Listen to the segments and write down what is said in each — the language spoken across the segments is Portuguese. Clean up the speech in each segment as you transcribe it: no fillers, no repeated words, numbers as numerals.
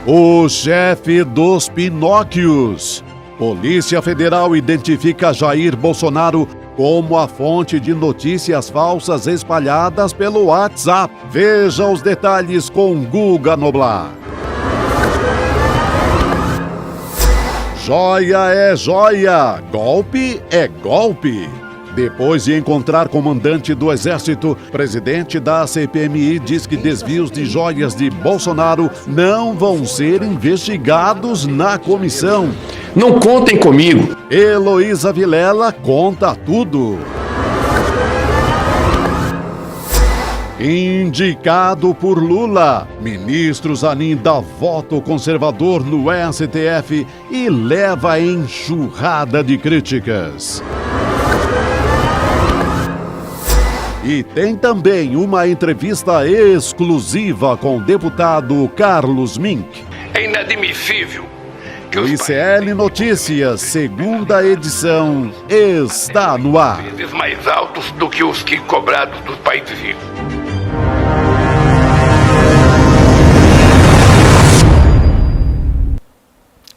O chefe dos Pinóquios. Polícia Federal identifica Jair Bolsonaro como a fonte de notícias falsas espalhadas pelo WhatsApp. Veja os detalhes com Guga Noblar. Joia é joia, golpe é golpe. Depois de encontrar comandante do Exército, presidente da CPMI diz que desvios de joias de Bolsonaro não vão ser investigados na comissão. Não contem comigo. Heloísa Vilela conta tudo. Indicado por Lula, ministro Zanin dá voto conservador no STF e leva enxurrada de críticas. E tem também uma entrevista exclusiva com o deputado Carlos Mink. É inadmissível que O ICL Notícias, segunda edição, está no ar. países mais altos do que os que cobrados dos países ricos.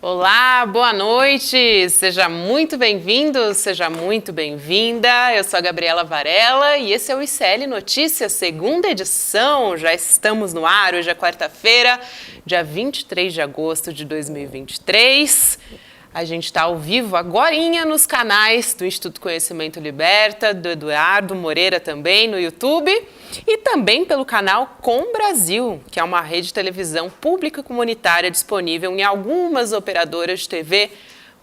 Olá, boa noite, seja muito bem-vindo, seja muito bem-vinda. Eu sou a Gabriela Varela e esse é o ICL Notícias, segunda edição. Já estamos no ar, hoje é quarta-feira, dia 23 de agosto de 2023. A gente está ao vivo agorinha nos canais do Instituto Conhecimento Liberta, do Eduardo Moreira também no YouTube e também pelo canal Com Brasil, que é uma rede de televisão pública comunitária disponível em algumas operadoras de TV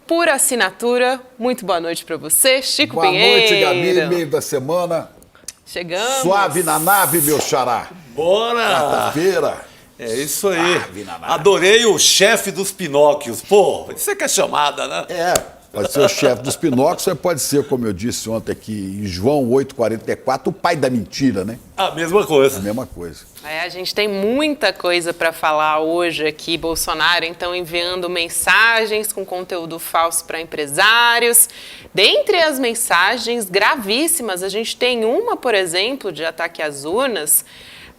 por assinatura. Muito boa noite para você, Chico Pinheiro. Boa noite, Gabi, meio da semana. Chegamos. Suave na nave, meu xará. Bora! Quarta-feira. É isso aí. Suave na nave. Adorei o chefe dos Pinóquios. Pô, isso é que é chamada, né? Pode ser o chefe dos Pinóquios, você pode ser, como eu disse ontem aqui, em João 8,44, o pai da mentira, né? A mesma coisa. A mesma coisa. A gente tem muita coisa para falar hoje aqui. Bolsonaro, então, enviando mensagens com conteúdo falso para empresários. Dentre as mensagens gravíssimas, a gente tem uma, por exemplo, de ataque às urnas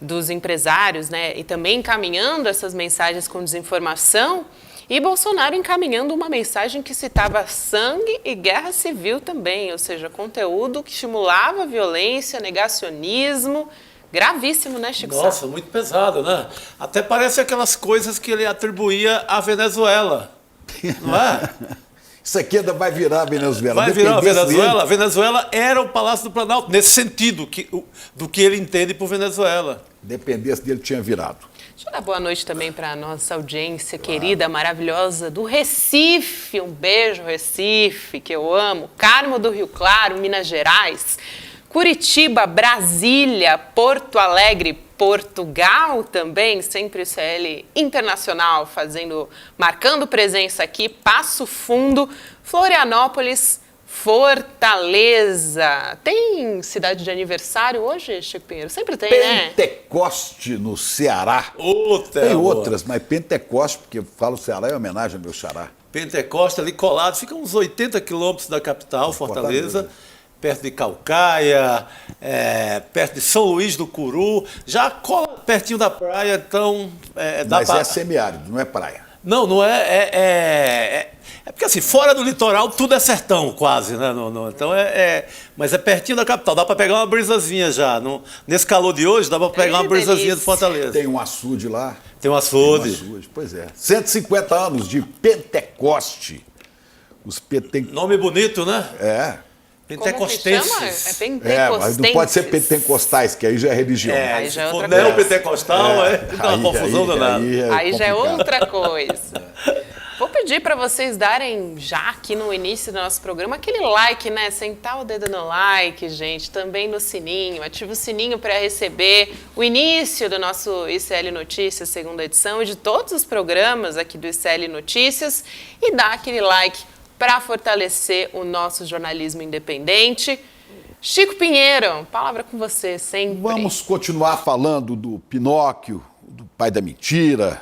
dos empresários, né? E também encaminhando essas mensagens com desinformação. E Bolsonaro encaminhando uma mensagem que citava sangue e guerra civil também, ou seja, conteúdo que estimulava a violência, negacionismo. Gravíssimo, né, Chico? Nossa, muito pesado, né? Até parece aquelas coisas que ele atribuía à Venezuela, não é? Isso aqui ainda vai virar a Venezuela. Vai virar a Dependesse Venezuela? dele. A Venezuela era o Palácio do Planalto, nesse sentido do que ele entende por Venezuela. Dependesse dele, tinha virado. Deixa eu dar boa noite também para a nossa audiência querida, maravilhosa do Recife. Um beijo, Recife, que eu amo. Carmo do Rio Claro, Minas Gerais. Curitiba, Brasília, Porto Alegre, Portugal também, sempre o ICL Internacional marcando presença aqui, Passo Fundo, Florianópolis, Fortaleza. Tem cidade de aniversário hoje, Chico Pinheiro? Sempre tem, né? Pentecoste no Ceará. Tem outras, mas Pentecoste, porque eu falo Ceará, é homenagem ao meu xará. Pentecoste ali colado, fica uns 80 quilômetros da capital, Fortaleza. Perto de Caucaia, perto de São Luís do Curu, já cola pertinho da praia, então... Mas é semiárido, não é praia. Não é... É porque assim, fora do litoral tudo é sertão quase, né? Então mas é pertinho da capital, dá para pegar uma brisazinha já. Nesse calor de hoje, dá para pegar uma brisazinha de Fortaleza. Tem um açude lá. Tem um açude. Pois é. 150 anos de Pentecoste. Nome bonito, né? Pentecostenses. Como que chama? É Pentecostenses. Mas não pode ser pentecostais, que aí já é religião. Aí já é outra coisa. Pentecostal, dá uma confusão danada. Aí já é outra coisa. Vou pedir para vocês darem já aqui no início do nosso programa aquele like, né? Sentar o dedo no like, gente, também no sininho. Ativa o sininho para receber o início do nosso ICL Notícias, segunda edição, e de todos os programas aqui do ICL Notícias. E dá aquele like para fortalecer o nosso jornalismo independente. Chico Pinheiro, palavra com você sempre. Vamos continuar falando do Pinóquio, do pai da mentira,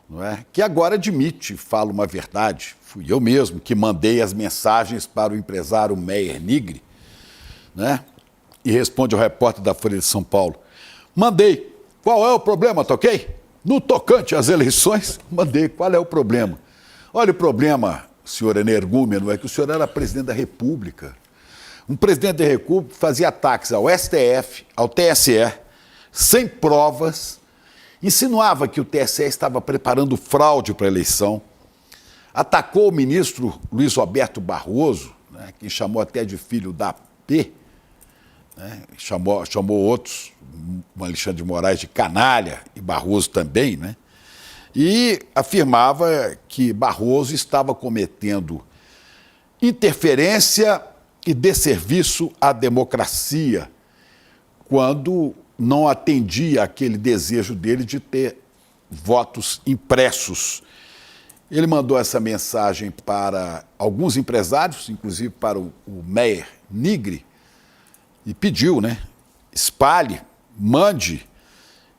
não é? Que agora admite, fala uma verdade. Fui eu mesmo que mandei as mensagens para o empresário Meyer Nigri, né? E responde ao repórter da Folha de São Paulo. Mandei. Qual é o problema, tá ok? No tocante às eleições, mandei qual é o problema. Olha, o problema, senhor energúmeno, é que o senhor era presidente da República. Um presidente da República fazia ataques ao STF, ao TSE, sem provas, insinuava que o TSE estava preparando fraude para a eleição, atacou o ministro Luiz Roberto Barroso, né, quem chamou até de filho da P, né, chamou outros, o Alexandre de Moraes, de canalha, e Barroso também, né, e afirmava que Barroso estava cometendo interferência e desserviço à democracia quando não atendia aquele desejo dele de ter votos impressos. Ele mandou essa mensagem para alguns empresários, inclusive para o Meyer Nigre, e pediu, né? Espalhe, mande.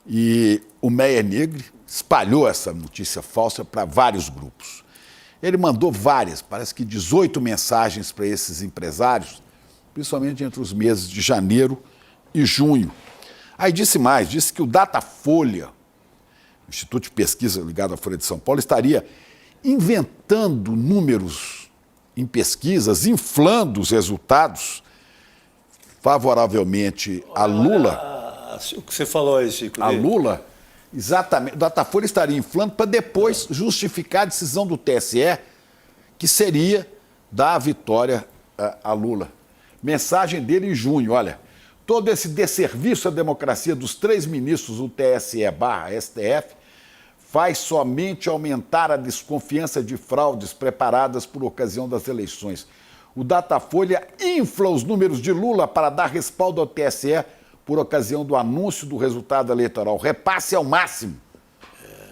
E o Meyer Nigre espalhou essa notícia falsa para vários grupos. Ele mandou várias, parece que 18 mensagens para esses empresários, principalmente entre os meses de janeiro e junho. Aí disse mais, disse que o Datafolha, o Instituto de Pesquisa ligado à Folha de São Paulo, estaria inventando números em pesquisas, inflando os resultados favoravelmente a Lula. O que você falou aí, Chico? A Lula, exatamente. O Datafolha estaria inflando para depois justificar a decisão do TSE, que seria dar a vitória a Lula. Mensagem dele em junho, olha. Todo esse desserviço à democracia dos 3 ministros do TSE/STF faz somente aumentar a desconfiança de fraudes preparadas por ocasião das eleições. O Datafolha infla os números de Lula para dar respaldo ao TSE por ocasião do anúncio do resultado eleitoral. Repasse ao máximo.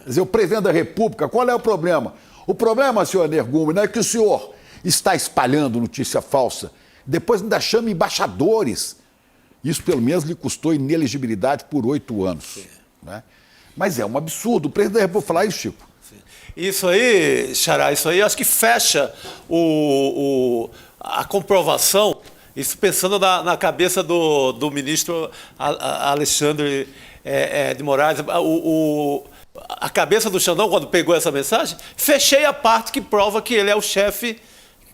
Quer dizer, o presidente da República, qual é o problema? O problema, senhor energúmeno, é que o senhor está espalhando notícia falsa. Depois ainda chama embaixadores. Isso, pelo menos, lhe custou inelegibilidade por 8 anos. Né? Mas é um absurdo. O presidente da República falar isso, Chico. Isso aí, Xará, isso aí acho que fecha a comprovação, isso pensando na cabeça do ministro Alexandre de Moraes. A cabeça do Xandão, quando pegou essa mensagem, fechei a parte que prova que ele é o chefe,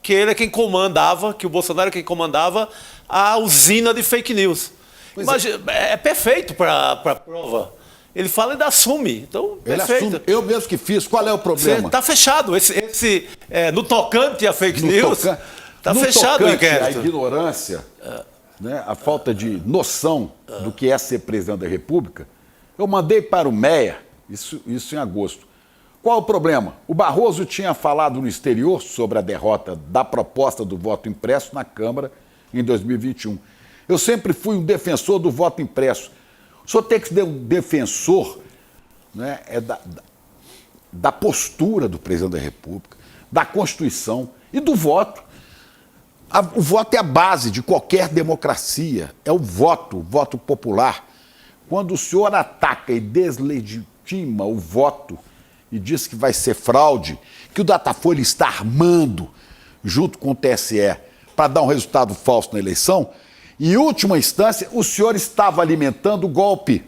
que ele é quem comandava, que o Bolsonaro é quem comandava a usina de fake news. Imagina, é perfeito para a prova. Ele fala e assume. Então, ele perfeito. assume. Eu mesmo que fiz. Qual é o problema? Está fechado. No tocante a fake news, está fechado o inquérito. A ignorância, né, a falta de noção do que é ser presidente da República, eu mandei para o Meyer, isso em agosto. Qual o problema? O Barroso tinha falado no exterior sobre a derrota da proposta do voto impresso na Câmara em 2021. Eu sempre fui um defensor do voto impresso. O senhor tem que ser um defensor, né, da postura do presidente da República, da Constituição e do voto. O voto é a base de qualquer democracia, é o voto popular. Quando o senhor ataca e deslegitima o voto e diz que vai ser fraude, que o Datafolha está armando junto com o TSE para dar um resultado falso na eleição, em última instância, o senhor estava alimentando o golpe.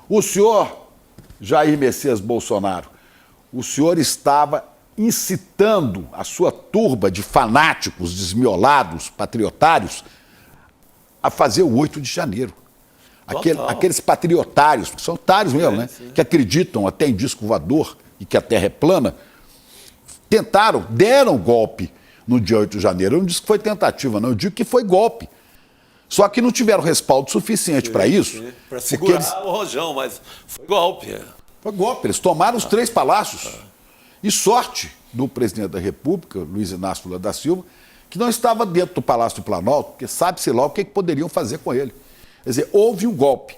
O senhor, Jair Messias Bolsonaro, o senhor estava incitando a sua turba de fanáticos, desmiolados, patriotários, a fazer o 8 de janeiro. Aqueles patriotários, que são otários mesmo, né? Que acreditam até em disco voador e que a Terra é plana, deram golpe no dia 8 de janeiro. Eu não disse que foi tentativa, não. Eu digo que foi golpe. Só que não tiveram respaldo suficiente para isso. Para segurar o rojão, mas foi golpe. Foi golpe. Eles tomaram os 3 palácios. E sorte do presidente da República, Luiz Inácio Lula da Silva, que não estava dentro do Palácio do Planalto, porque sabe-se lá o que poderiam fazer com ele. Quer dizer, houve um golpe.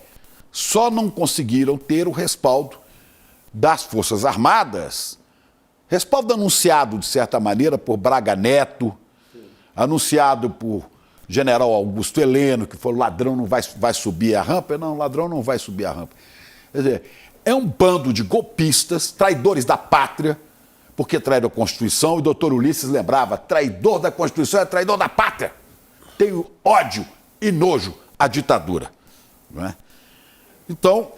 Só não conseguiram ter o respaldo das Forças Armadas, respaldo anunciado, de certa maneira, por Braga Neto, anunciado por General Augusto Heleno, que falou: ladrão não vai subir a rampa. Não, ladrão não vai subir a rampa. Quer dizer, é um bando de golpistas, traidores da pátria, porque trai da Constituição, e o doutor Ulisses lembrava: traidor da Constituição é traidor da pátria. Tenho ódio e nojo à ditadura. Não é? Então,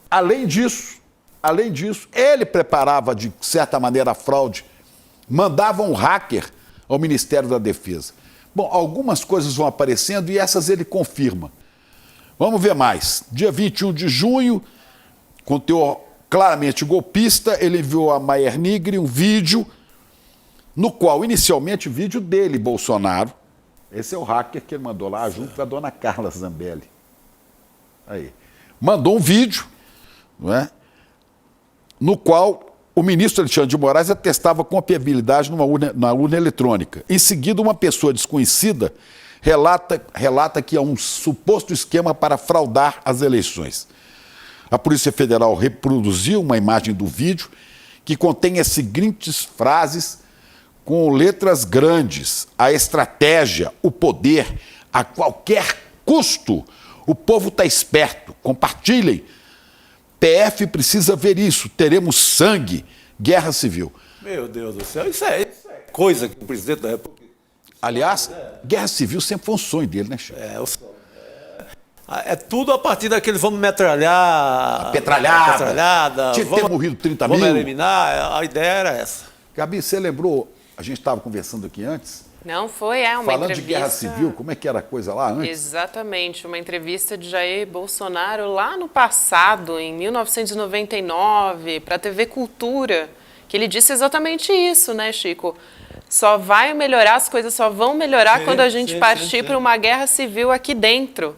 além disso, Além disso, ele preparava, de certa maneira, a fraude, mandava um hacker ao Ministério da Defesa. Bom, algumas coisas vão aparecendo e essas ele confirma. Vamos ver mais. Dia 21 de junho, com teor claramente golpista, ele enviou a Maier Nigri um vídeo, no qual, inicialmente, vídeo dele, Bolsonaro. Esse é o hacker que ele mandou lá, junto com a dona Carla Zambelli. Aí. Mandou um vídeo, não é? No qual o ministro Alexandre de Moraes atestava confiabilidade na urna eletrônica. Em seguida, uma pessoa desconhecida relata que há um suposto esquema para fraudar as eleições. A Polícia Federal reproduziu uma imagem do vídeo que contém as seguintes frases com letras grandes: a estratégia, o poder, a qualquer custo. O povo está esperto, compartilhem. PF precisa ver isso, teremos sangue, guerra civil. Meu Deus do céu, isso é coisa que o presidente da República... Aliás, guerra civil sempre foi um sonho dele, né, Chico? É tudo a partir daquele vamos metralhar... A petralhada. Tinha que ter morrido 30 mil. Vamos eliminar, a ideia era essa. Gabi, você lembrou, a gente estava conversando aqui antes... Não, foi, uma falando entrevista... de guerra civil, como é que era a coisa lá antes? Exatamente, uma entrevista de Jair Bolsonaro lá no passado, em 1999, para a TV Cultura, que ele disse exatamente isso, né, Chico? Só vai melhorar, as coisas só vão melhorar quando a gente partir para uma guerra civil aqui dentro,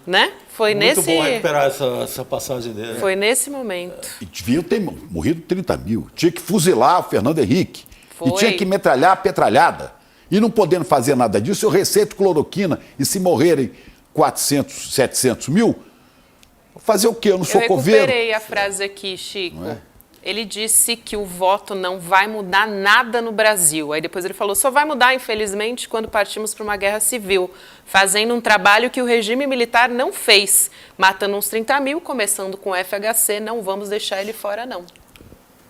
né? Foi Muito bom recuperar essa passagem dele. Foi nesse momento. E deviam ter morrido 30 mil. Tinha que fuzilar o Fernando Henrique. Foi. E tinha que metralhar a petralhada. E não podendo fazer nada disso, eu receito cloroquina. E se morrerem 400, 700 mil, fazer o quê? Eu não sou coveiro. Eu recuperei a frase aqui, Chico. Ele disse que o voto não vai mudar nada no Brasil. Aí depois ele falou, só vai mudar, infelizmente, quando partimos para uma guerra civil, fazendo um trabalho que o regime militar não fez, matando uns 30 mil, começando com o FHC, não vamos deixar ele fora, não.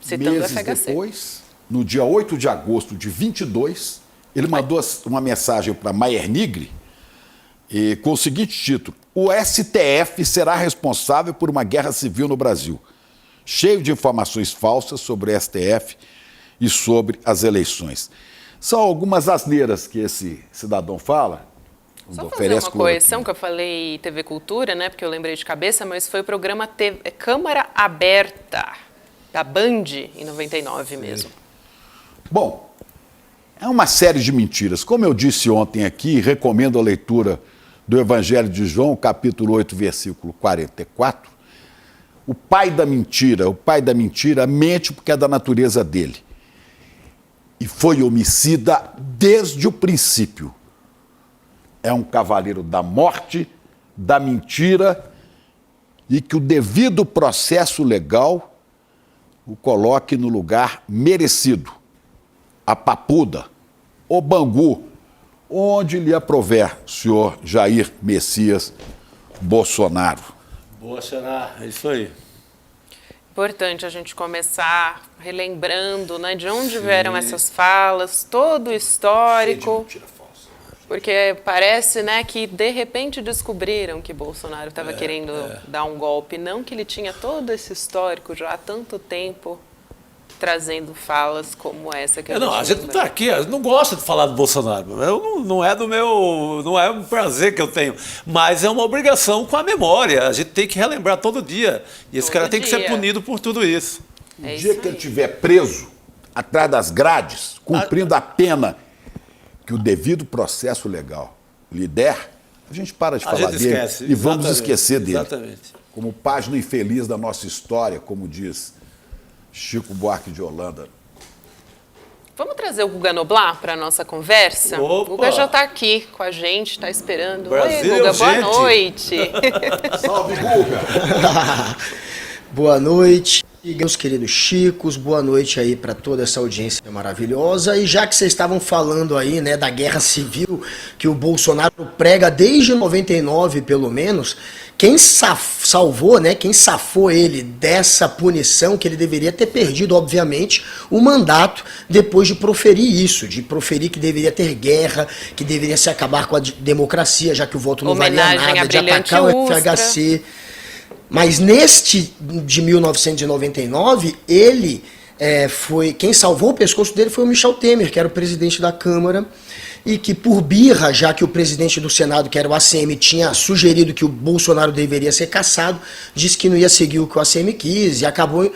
Citando Meses o FHC. Depois, no dia 8 de agosto de 22, ele mandou uma mensagem para Maier Nigri com o seguinte título: o STF será responsável por uma guerra civil no Brasil, cheio de informações falsas sobre o STF e sobre as eleições. São algumas asneiras que esse cidadão fala. Só fazer uma correção, que eu falei TV Cultura, né, porque eu lembrei de cabeça, mas foi o programa Câmara Aberta, da Band, em 99 mesmo. Bom, é uma série de mentiras. Como eu disse ontem aqui, recomendo a leitura do Evangelho de João, capítulo 8, versículo 44. O pai da mentira mente porque é da natureza dele. E foi homicida desde o princípio. É um cavaleiro da morte, da mentira, e que o devido processo legal o coloque no lugar merecido. A Papuda, o Bangu, onde lhe aprover, senhor Jair Messias Bolsonaro. Boa, Xará, é isso aí. Importante a gente começar relembrando, né, de onde vieram essas falas, todo o histórico, porque parece, né, que de repente descobriram que Bolsonaro estava querendo dar um golpe, não que ele tinha todo esse histórico já há tanto tempo, trazendo falas como essa que a gente não está aqui, a gente não gosta de falar do Bolsonaro. Não é um prazer que eu tenho, mas é uma obrigação com a memória. A gente tem que relembrar todo dia. E esse cara tem que ser punido por tudo isso. O dia que ele estiver preso, atrás das grades, cumprindo a pena que o devido processo legal lhe der, a gente para de falar dele e vamos esquecer dele. Exatamente. Como página infeliz da nossa história, como diz Chico Buarque de Holanda. Vamos trazer o Guga Noblar para a nossa conversa? Opa! O Guga já está aqui com a gente, está esperando. Brasil, Oi, Guga, boa gente. noite. Salve, Guga! Boa noite, meus queridos Chicos, boa noite aí para toda essa audiência maravilhosa. E já que vocês estavam falando aí, né, da guerra civil que o Bolsonaro prega desde 99, pelo menos, quem salvou, né, quem safou ele dessa punição, que ele deveria ter perdido, obviamente, o mandato depois de proferir isso, de proferir que deveria ter guerra, que deveria se acabar com a democracia, já que o voto não valia nada, de atacar o FHC. Mas neste de 1999, ele foi... Quem salvou o pescoço dele foi o Michel Temer, que era o presidente da Câmara, e que por birra, já que o presidente do Senado, que era o ACM, tinha sugerido que o Bolsonaro deveria ser cassado, disse que não ia seguir o que o ACM quis e acabou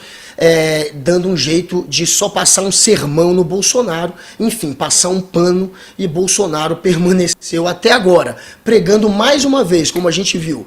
dando um jeito de só passar um sermão no Bolsonaro, enfim, passar um pano, e Bolsonaro permaneceu até agora, pregando mais uma vez, como a gente viu,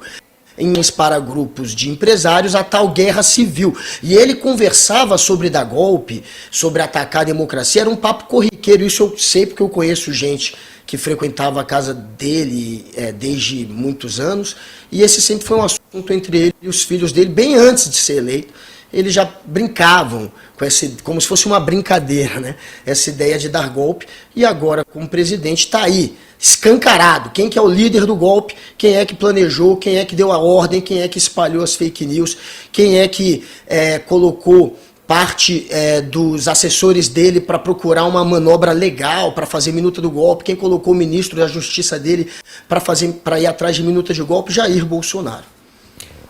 para grupos de empresários, a tal guerra civil. E ele conversava sobre dar golpe, sobre atacar a democracia, era um papo corriqueiro, isso eu sei porque eu conheço gente que frequentava a casa dele desde muitos anos, e esse sempre foi um assunto entre ele e os filhos dele, bem antes de ser eleito. Eles já brincavam com como se fosse uma brincadeira, né? Essa ideia de dar golpe, e agora, como presidente, está aí, escancarado. Quem que é o líder do golpe, quem é que planejou, quem é que deu a ordem, quem é que espalhou as fake news, quem é que colocou parte dos assessores dele para procurar uma manobra legal, para fazer minuta do golpe, quem colocou o ministro da Justiça dele para ir atrás de minuta de golpe, Jair Bolsonaro.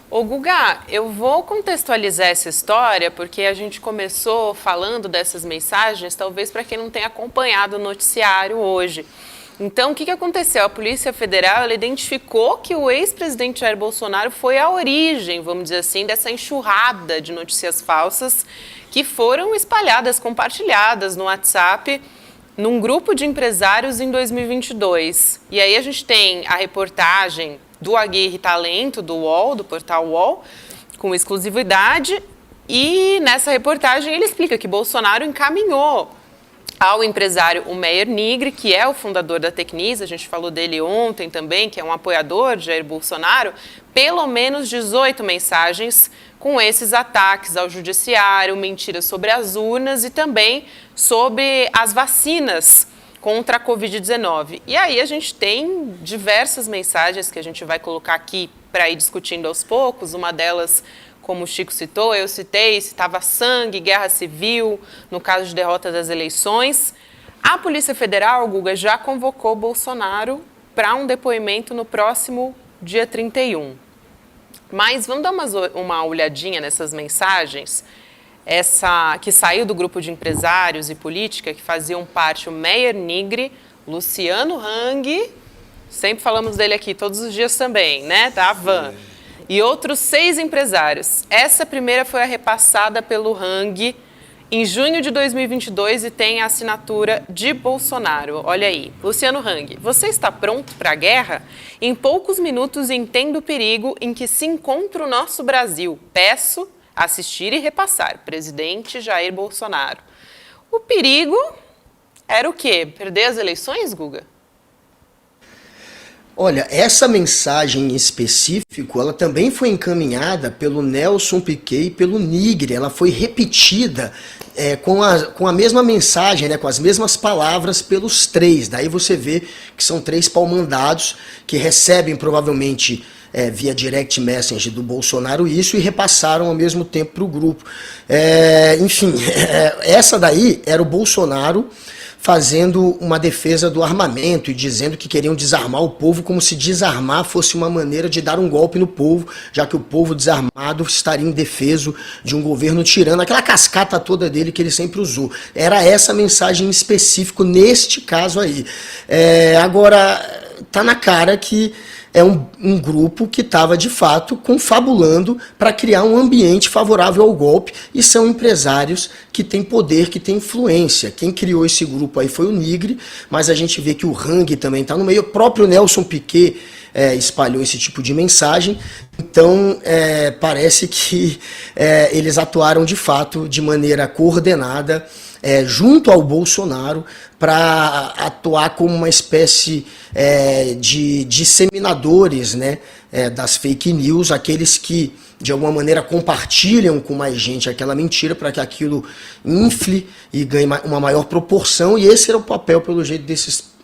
Ô Guga, eu vou contextualizar essa história porque a gente começou falando dessas mensagens, talvez para quem não tenha acompanhado o noticiário hoje. Então, o que aconteceu? A Polícia Federal ela identificou que o ex-presidente Jair Bolsonaro foi a origem, vamos dizer assim, dessa enxurrada de notícias falsas que foram espalhadas, compartilhadas no WhatsApp, num grupo de empresários em 2022. E aí a gente tem a reportagem do Aguirre Talento, do UOL, do portal UOL, com exclusividade, e nessa reportagem ele explica que Bolsonaro encaminhou ao empresário o Meyer Nigre, que é o fundador da Tecnis, a gente falou dele ontem também, que é um apoiador de Jair Bolsonaro, pelo menos 18 mensagens com esses ataques ao judiciário, mentiras sobre as urnas e também sobre as vacinas contra a Covid-19. E aí a gente tem diversas mensagens que a gente vai colocar aqui para ir discutindo aos poucos. Uma delas, como o Chico citou, eu citei, citava sangue, guerra civil, no caso de derrota das eleições. A Polícia Federal, Guga, já convocou Bolsonaro para um depoimento no próximo dia 31. Mas vamos dar uma olhadinha nessas mensagens. Essa que saiu do grupo de empresários e política que faziam parte o Meyer Nigre, Luciano Hang, sempre falamos dele aqui todos os dias também, né, da Havan, e outros 6 empresários. Essa primeira foi a repassada pelo Hang em junho de 2022 e tem a assinatura de Bolsonaro. Olha aí, Luciano Hang, você está pronto para a guerra? Em poucos minutos entendo o perigo em que se encontra o nosso Brasil. Peço assistir e repassar. Presidente Jair Bolsonaro. O perigo era o quê? Perder as eleições, Guga? Olha, essa mensagem em específico, ela também foi encaminhada pelo Nelson Piquet e pelo Nigre. Ela foi repetida com a mesma mensagem, né, com as mesmas palavras pelos 3. Daí você vê que são 3 pau-mandados que recebem provavelmente via direct message do Bolsonaro isso e repassaram ao mesmo tempo para o grupo. Enfim, essa daí era o Bolsonaro fazendo uma defesa do armamento e dizendo que queriam desarmar o povo, como se desarmar fosse uma maneira de dar um golpe no povo, já que o povo desarmado estaria indefeso de um governo tirano, aquela cascata toda dele que ele sempre usou. Era essa mensagem em específico neste caso aí. Agora, tá na cara que é um grupo que estava, de fato, confabulando para criar um ambiente favorável ao golpe, e são empresários que têm poder, que têm influência. Quem criou esse grupo aí foi o Nigre, mas a gente vê que o Hang também está no meio, o próprio Nelson Piquet espalhou esse tipo de mensagem, então parece que eles atuaram, de fato, de maneira coordenada, junto ao Bolsonaro, para atuar como uma espécie de disseminadores, né, das fake news, aqueles que de alguma maneira compartilham com mais gente aquela mentira para que aquilo infle e ganhe uma maior proporção, e esse era o papel, pelo jeito,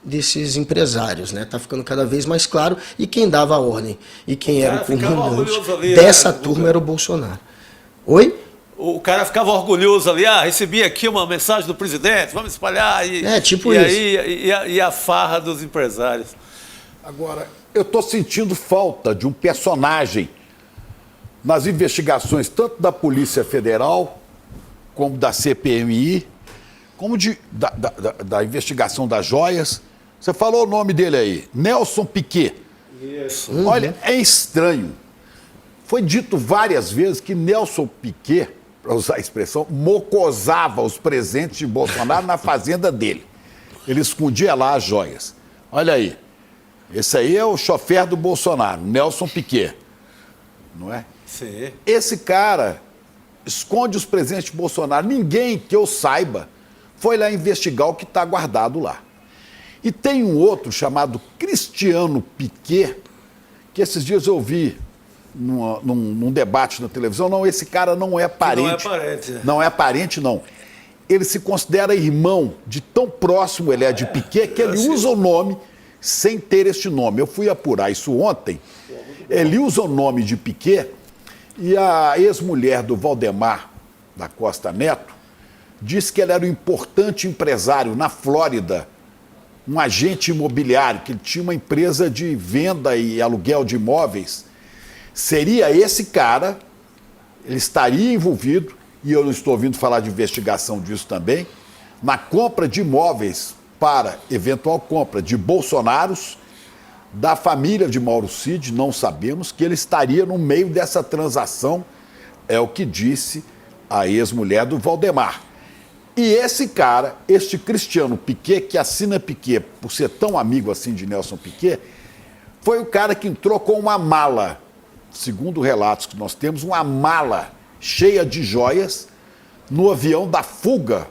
desses empresários, né? Tá ficando cada vez mais claro, e quem dava a ordem e quem era o comandante dessa turma era o Bolsonaro. Oi? O cara ficava orgulhoso ali, recebi aqui uma mensagem do presidente, vamos espalhar. Tipo isso. E a farra dos empresários. Agora, eu estou sentindo falta de um personagem nas investigações tanto da Polícia Federal, como da CPMI, como da investigação das joias. Você falou o nome dele aí, Nelson Piquet. Isso. Olha, é estranho. Foi dito várias vezes que Nelson Piquet, para usar a expressão, mocosava os presentes de Bolsonaro na fazenda dele. Ele escondia lá as joias. Olha aí, esse aí é o chofer do Bolsonaro, Nelson Piquet, não é? Sim. Esse cara esconde os presentes de Bolsonaro. Ninguém que eu saiba foi lá investigar o que está guardado lá. E tem um outro chamado Cristiano Piquet, que esses dias eu vi num debate na televisão. Não, esse cara não é parente. Não é parente. Não é parente, não. Ele se considera irmão, de tão próximo ele é de Piquet, que ele usa o nome sem ter este nome. Eu fui apurar isso ontem. Ele usa o nome de Piquet e a ex-mulher do Valdemar da Costa Neto disse que ele era um importante empresário na Flórida, um agente imobiliário, que ele tinha uma empresa de venda e aluguel de imóveis. Seria esse cara, ele estaria envolvido, e eu não estou ouvindo falar de investigação disso também, na compra de imóveis para eventual compra de Bolsonaros, da família de Mauro Cid. Não sabemos, que ele estaria no meio dessa transação, é o que disse a ex-mulher do Valdemar. E esse cara, este Cristiano Piquet, que assina Piquet por ser tão amigo assim de Nelson Piquet, foi o cara que entrou com uma mala, segundo relatos que nós temos, uma mala cheia de joias no avião da fuga,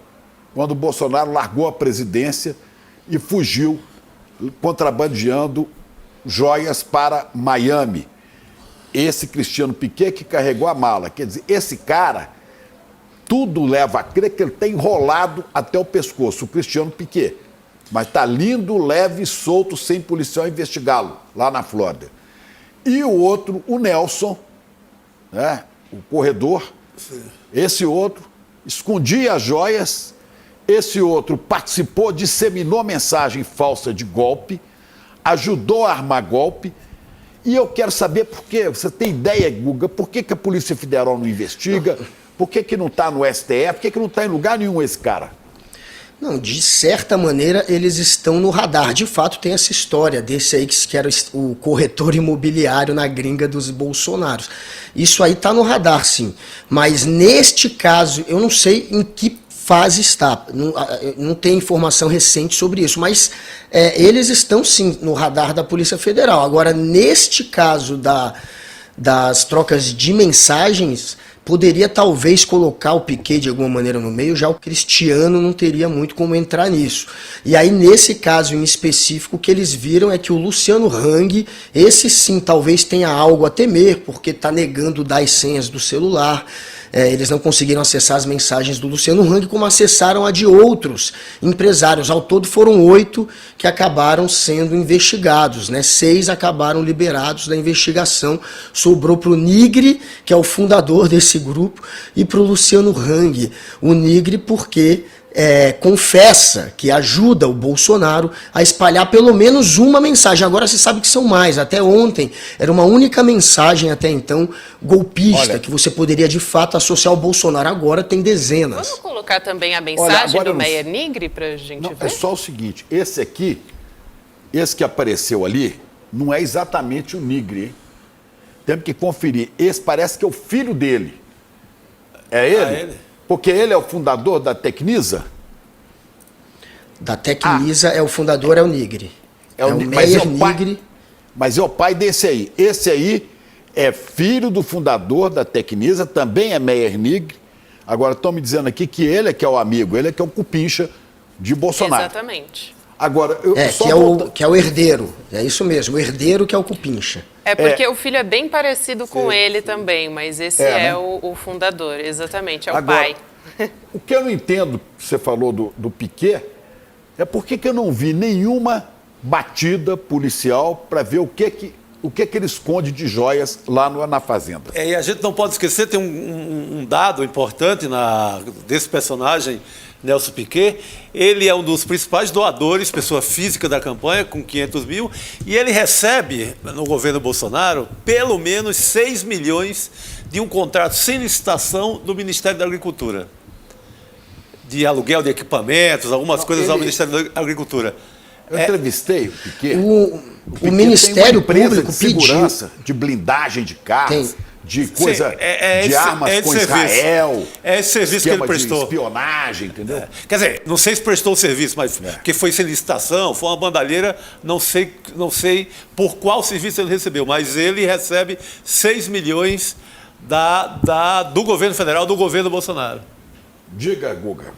quando o Bolsonaro largou a presidência e fugiu contrabandeando joias para Miami. Esse Cristiano Piquet que carregou a mala. Quer dizer, esse cara, tudo leva a crer que ele está enrolado até o pescoço, o Cristiano Piquet. Mas está lindo, leve, solto, sem policial investigá-lo, lá na Flórida. E o outro, o Nelson, né, o corredor, sim. Esse outro escondia as joias, esse outro participou, disseminou mensagem falsa de golpe, ajudou a armar golpe. E eu quero saber por quê. Você tem ideia, Guga, por que a Polícia Federal não investiga? Por que não está no STF? Por que não está em lugar nenhum esse cara? Não, de certa maneira eles estão no radar. De fato tem essa história desse aí que era o corretor imobiliário na gringa dos Bolsonaros. Isso aí está no radar, sim. Mas neste caso, eu não sei em que fase está. Não tem informação recente sobre isso, mas eles estão sim no radar da Polícia Federal. Agora, neste caso das trocas de mensagens, poderia talvez colocar o Piquet de alguma maneira no meio, já o Cristiano não teria muito como entrar nisso. E aí, nesse caso em específico, o que eles viram é que o Luciano Hang, esse sim talvez tenha algo a temer, porque está negando dar as senhas do celular. Eles não conseguiram acessar as mensagens do Luciano Hang, como acessaram a de outros empresários. Ao todo foram 8 que acabaram sendo investigados, né? 6 acabaram liberados da investigação. Sobrou para o Nigre, que é o fundador desse grupo, e para o Luciano Hang. O Nigre porque confessa que ajuda o Bolsonaro a espalhar pelo menos uma mensagem. Agora se sabe que são mais. Até ontem era uma única mensagem até então golpista. Olha, que você poderia de fato associar ao Bolsonaro. Agora tem dezenas. Vamos colocar também a mensagem do Meyer Nigre pra gente ver? É só o seguinte, esse que apareceu ali, não é exatamente o Nigre, hein? Temos que conferir. Esse parece que é o filho dele. É ele? Porque ele é o fundador da Tecnisa? Da Tecnisa o fundador é o Nigre. É o Meyer Nigre. Mas é o pai desse aí. Esse aí é filho do fundador da Tecnisa, também é Meyer Nigre. Agora estão me dizendo aqui que ele é que é o amigo, ele é que é o cupincha de Bolsonaro. Exatamente. Agora, que é o herdeiro. É isso mesmo, o herdeiro que é o cupincha. É porque o filho é bem parecido com ele também, mas esse né? o fundador, exatamente, é o pai. O que eu não entendo, que você falou do Piquet, é por que eu não vi nenhuma batida policial para ver o que ele esconde de joias lá na fazenda. E a gente não pode esquecer, tem um dado importante desse personagem, Nelson Piquet. Ele é um dos principais doadores, pessoa física da campanha, com 500 mil, e ele recebe, no governo Bolsonaro, pelo menos 6 milhões de um contrato sem licitação do Ministério da Agricultura. De aluguel de equipamentos, algumas coisas ao Ministério da Agricultura. Eu entrevistei o Piquet. O Ministério Público de segurança, de blindagem de carros, de coisa, de armas com Israel. É esse serviço que ele prestou. De espionagem, entendeu? Quer dizer, não sei se prestou o serviço, mas que foi sem licitação, foi uma bandalheira, não sei por qual serviço ele recebeu, mas ele recebe 6 milhões do governo federal, do governo Bolsonaro. Diga, Guga.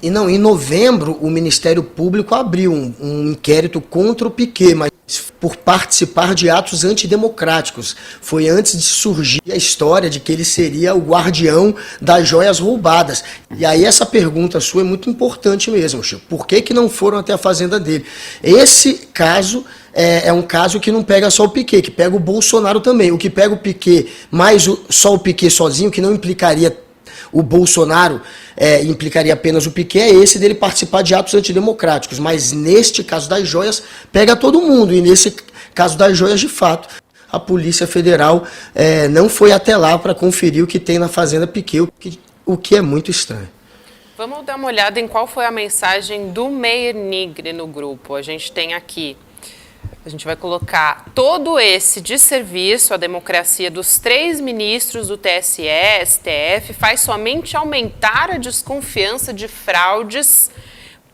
Em novembro, o Ministério Público abriu um inquérito contra o Piquet, mas por participar de atos antidemocráticos. Foi antes de surgir a história de que ele seria o guardião das joias roubadas. E aí essa pergunta sua é muito importante mesmo, Chico. Por que não foram até a fazenda dele? Esse caso é um caso que não pega só o Piquet, que pega o Bolsonaro também. O que pega o Piquet, mais só o Piquet sozinho, que não implicaria o Bolsonaro, implicaria apenas o Piquet, é esse dele participar de atos antidemocráticos. Mas neste caso das joias, pega todo mundo. E nesse caso das joias, de fato, a Polícia Federal não foi até lá para conferir o que tem na Fazenda Piquet, o que é muito estranho. Vamos dar uma olhada em qual foi a mensagem do Meir Nigre no grupo. A gente tem aqui... A gente vai colocar todo esse desserviço à democracia dos 3 ministros do TSE, STF, faz somente aumentar a desconfiança de fraudes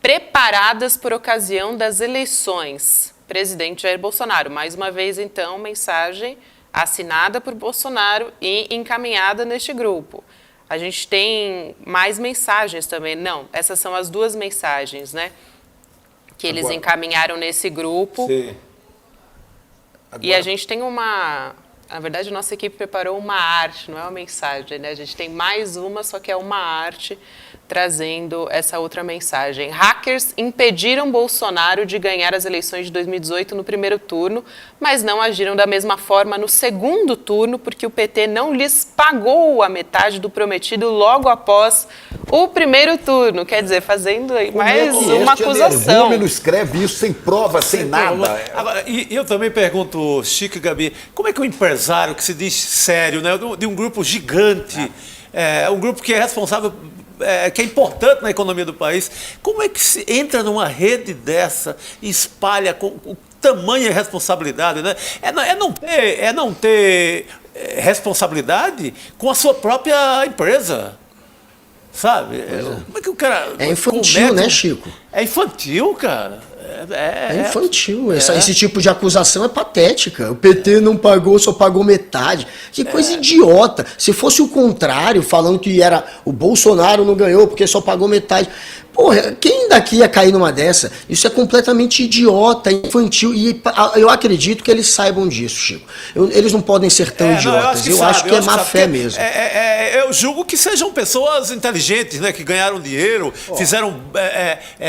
preparadas por ocasião das eleições. Presidente Jair Bolsonaro. Mais uma vez, então, mensagem assinada por Bolsonaro e encaminhada neste grupo. A gente tem mais mensagens também. Não, essas são as 2 mensagens, né? Que eles encaminharam nesse grupo. Sim. E a gente tem uma... Na verdade, a nossa equipe preparou uma arte, não é uma mensagem, né? A gente tem mais uma, só que é uma arte trazendo essa outra mensagem. Hackers impediram Bolsonaro de ganhar as eleições de 2018 no primeiro turno, mas não agiram da mesma forma no segundo turno, porque o PT não lhes pagou a metade do prometido logo após o primeiro turno. Quer dizer, fazendo mais uma acusação. O número escreve isso sem prova, sem nada. Agora, e eu também pergunto, Chico e Gabi, como é que um empresário que se diz sério, né, de um grupo gigante, um grupo que é responsável... que é importante na economia do país, como é que se entra numa rede dessa e espalha com tamanha responsabilidade, né? É não ter responsabilidade com a sua própria empresa, sabe? Como é que o cara... É infantil, né, Chico? É infantil, cara. É infantil. Esse tipo de acusação é patética. O PT não pagou, só pagou metade. Que coisa idiota. Se fosse o contrário, falando que era o Bolsonaro não ganhou porque só pagou metade. Porra, quem daqui ia cair numa dessa? Isso é completamente idiota, infantil. E eu acredito que eles saibam disso, Chico. Eles não podem ser tão idiotas. Eu acho que é má fé mesmo. Eu julgo que sejam pessoas inteligentes, né, que ganharam dinheiro, fizeram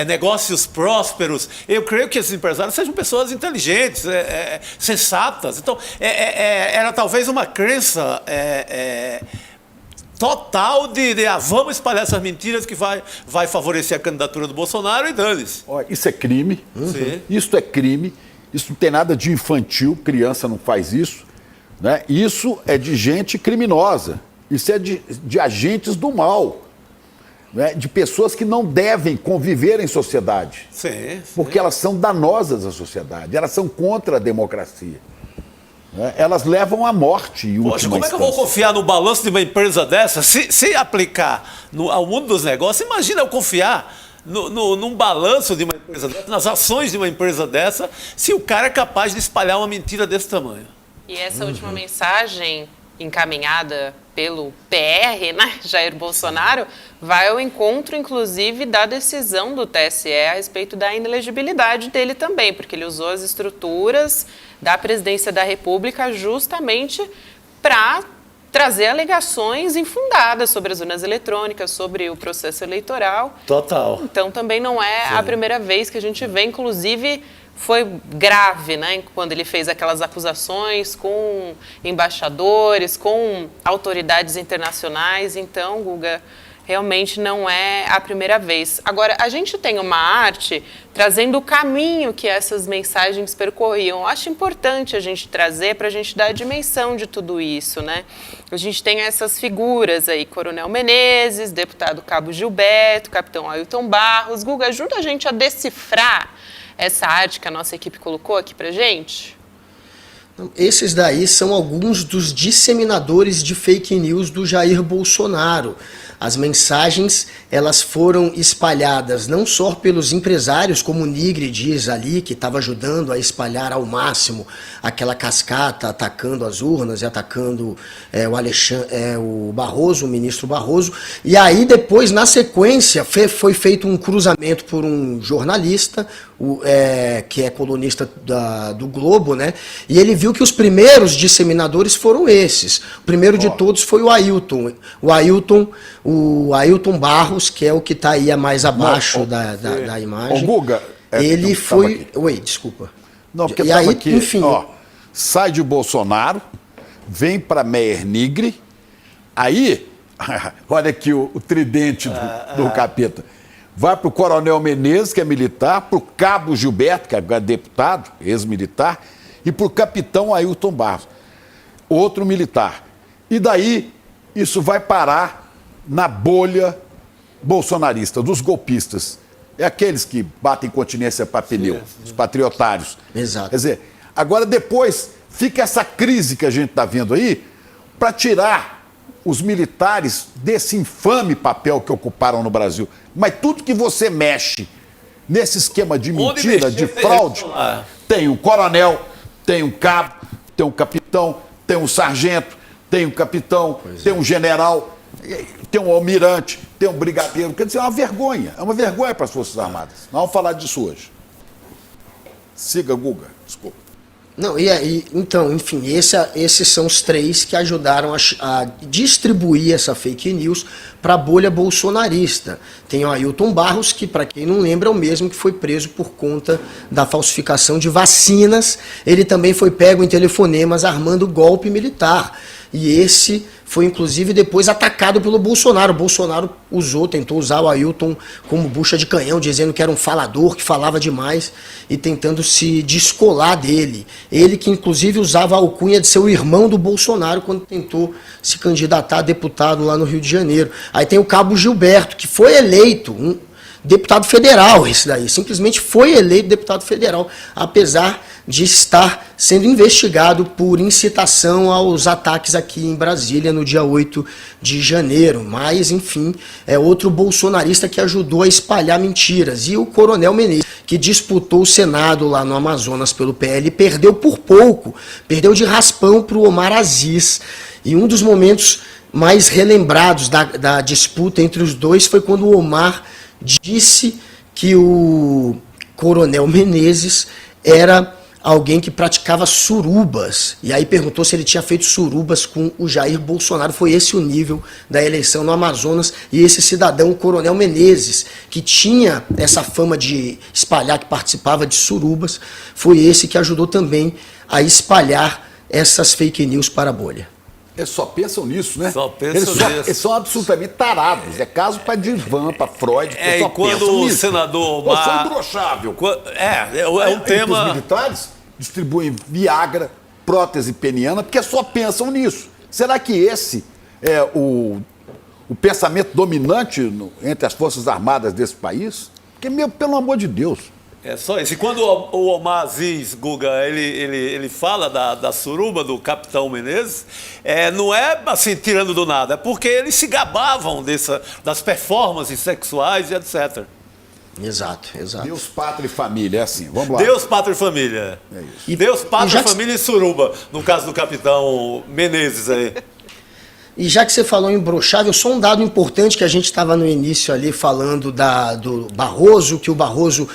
negócios prósperos. Eu creio que esses empresários sejam pessoas inteligentes, sensatas. Então, era talvez uma crença total de vamos espalhar essas mentiras que vai favorecer a candidatura do Bolsonaro e dane-se. Isso é crime. Sim. Isso é crime. Isso não tem nada de infantil. Criança não faz isso. Né? Isso é de gente criminosa. Isso é de agentes do mal. Né? De pessoas que não devem conviver em sociedade. Sim. Porque elas são danosas à sociedade. Elas são contra a democracia. Elas levam à morte. Poxa, como é que eu vou confiar no balanço de uma empresa dessa? Se aplicar ao mundo dos negócios, imagina eu confiar num balanço de uma empresa dessa, nas ações de uma empresa dessa, se o cara é capaz de espalhar uma mentira desse tamanho. E essa última mensagem encaminhada pelo PR, né, Jair Bolsonaro, vai ao encontro, inclusive, da decisão do TSE a respeito da inelegibilidade dele também, porque ele usou as estruturas da presidência da República justamente para trazer alegações infundadas sobre as urnas eletrônicas, sobre o processo eleitoral. Total. Então, também não é a primeira vez que a gente vê, inclusive... Foi grave, né, quando ele fez aquelas acusações com embaixadores, com autoridades internacionais. Então, Guga, realmente não é a primeira vez. Agora, a gente tem uma arte trazendo o caminho que essas mensagens percorriam. Eu acho importante a gente trazer para a gente dar a dimensão de tudo isso, né? A gente tem essas figuras aí, Coronel Menezes, deputado Cabo Gilberto, capitão Ailton Barros. Guga, ajuda a gente a decifrar essa arte que a nossa equipe colocou aqui pra gente? Esses daí são alguns dos disseminadores de fake news do Jair Bolsonaro. As mensagens, elas foram espalhadas não só pelos empresários, como o Nigri diz ali, que estava ajudando a espalhar ao máximo aquela cascata, atacando as urnas e atacando o Barroso, o ministro Barroso. E aí depois, na sequência, foi feito um cruzamento por um jornalista, que é colunista do Globo, né? E ele viu que os primeiros disseminadores foram esses. O primeiro de todos foi o Ailton. O Ailton Barros, que é o que está aí a mais abaixo da imagem. Guga, ele foi... Oi, desculpa. Não, porque e aí, aqui, enfim... sai de Bolsonaro, vem para Meyer Nigri, aí, olha aqui o tridente do capeta. Vai para o Coronel Menezes, que é militar, para o Cabo Gilberto, que é deputado, ex-militar, e para o capitão Ailton Barros, outro militar. E daí, isso vai parar na bolha bolsonarista, dos golpistas. É aqueles que batem continência para pneu, os patriotários. Exato. Quer dizer, agora depois fica essa crise que a gente está vendo aí para tirar os militares desse infame papel que ocuparam no Brasil. Mas tudo que você mexe nesse esquema de mentira, de fraude, tem um coronel, tem um cabo, tem um capitão, tem um sargento, tem um capitão, tem um general, tem um almirante, tem um brigadeiro. Quer dizer, é uma vergonha para as Forças Armadas. Nós vamos falar disso hoje. Siga, Guga, desculpa. Não, então, enfim, esses são os três que ajudaram a distribuir essa fake news para a bolha bolsonarista. Tem o Ailton Barros, que, para quem não lembra, é o mesmo que foi preso por conta da falsificação de vacinas. Ele também foi pego em telefonemas armando golpe militar. E esse foi, inclusive, depois atacado pelo Bolsonaro. O Bolsonaro tentou usar o Ailton como bucha de canhão, dizendo que era um falador, que falava demais e tentando se descolar dele. Ele que, inclusive, usava a alcunha de ser o irmão do Bolsonaro quando tentou se candidatar a deputado lá no Rio de Janeiro. Aí tem o Cabo Gilberto, que foi eleito um deputado federal, esse daí. Simplesmente foi eleito deputado federal, apesar de estar sendo investigado por incitação aos ataques aqui em Brasília no dia 8 de janeiro. Mas, enfim, é outro bolsonarista que ajudou a espalhar mentiras. E o Coronel Menezes, que disputou o Senado lá no Amazonas pelo PL, perdeu por pouco, perdeu de raspão para o Omar Aziz. E um dos momentos mais relembrados da disputa entre os dois foi quando o Omar disse que o Coronel Menezes era alguém que praticava surubas. E aí perguntou se ele tinha feito surubas com o Jair Bolsonaro. Foi esse o nível da eleição no Amazonas. E esse cidadão, o Coronel Menezes, que tinha essa fama de espalhar, que participava de surubas, foi esse que ajudou também a espalhar essas fake news para a bolha. Eles só pensam nisso, né? Só pensam nisso. Eles são absolutamente tarados. É caso para Divan, para Freud. E quando o senador Omar... Foi imbrochável. É um tema... Os militares distribuem Viagra, prótese peniana, porque só pensam nisso. Será que esse é o pensamento dominante entre as Forças Armadas desse país? Porque, pelo amor de Deus... É só isso. E quando o Omar Aziz, Guga, ele fala da suruba do capitão Menezes, não é assim, tirando do nada, é porque eles se gabavam das performances sexuais e etc. Exato. Deus, pátria e família, é assim, vamos lá. Deus, pátria e família. É isso. Deus, pátria, família e suruba, no caso do capitão Menezes aí. E já que você falou em imbrochável, só um dado importante que a gente estava no início ali falando do Barroso, que o Barroso,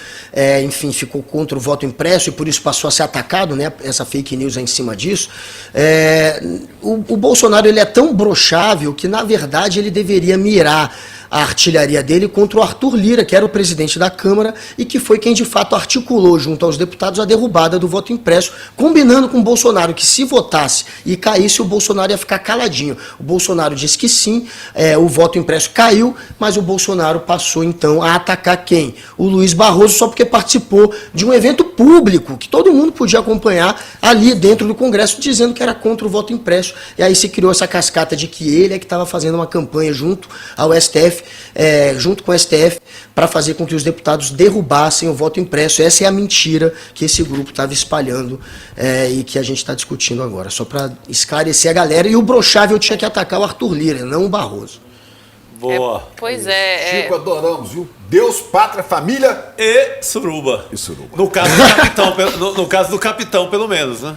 enfim, ficou contra o voto impresso e por isso passou a ser atacado, né? Essa fake news é em cima disso. O Bolsonaro, ele é tão imbrochável que, na verdade, ele deveria mirar a artilharia dele contra o Arthur Lira, que era o presidente da Câmara e que foi quem de fato articulou junto aos deputados a derrubada do voto impresso, combinando com o Bolsonaro que se votasse e caísse, o Bolsonaro ia ficar caladinho. O Bolsonaro disse que sim, o voto impresso caiu, mas o Bolsonaro passou então a atacar quem? O Luiz Barroso, só porque participou de um evento público que todo mundo podia acompanhar ali dentro do Congresso, dizendo que era contra o voto impresso. E aí se criou essa cascata de que ele é que estava fazendo uma campanha junto ao STF, junto com o STF, para fazer com que os deputados derrubassem o voto impresso. Essa é a mentira que esse grupo estava espalhando e que a gente está discutindo agora. Só para esclarecer a galera. E o Brochável tinha que atacar o Arthur Lira, não o Barroso. Boa. Pois é. Chico, adoramos, viu? Deus, pátria, família E suruba. e suruba. No caso do capitão, no caso do capitão, pelo menos, né?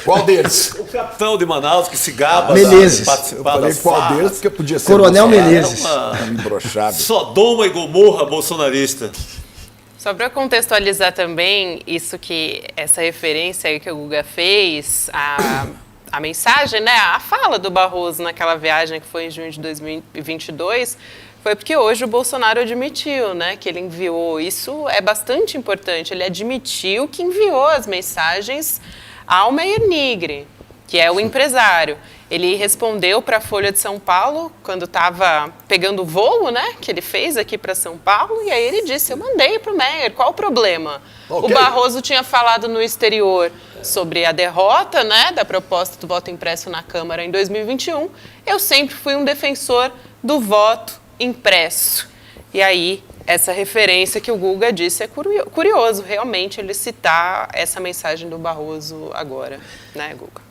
Qual deles? O capitão de Manaus que se gaba Menezes. de Eu participar falei das qual farras. deles, porque podia ser Coronel Bolsonaro. Menezes. Imbrochável. Sodoma e Gomorra bolsonarista. Só para contextualizar também essa referência aí que o Guga fez, a mensagem, né, a fala do Barroso naquela viagem que foi em junho de 2022, foi porque hoje o Bolsonaro admitiu, né, que ele enviou, isso é bastante importante, ele admitiu que enviou as mensagens ao Meir Nigre, que é o empresário. Ele respondeu para a Folha de São Paulo, quando estava pegando o voo, né, que ele fez aqui para São Paulo, e aí ele disse, eu mandei para o Meir, qual o problema? Okay. O Barroso tinha falado no exterior sobre a derrota, né, da proposta do voto impresso na Câmara em 2021. Eu sempre fui um defensor do voto impresso. E aí, essa referência que o Guga disse é curioso, realmente, ele citar essa mensagem do Barroso agora, né, Guga?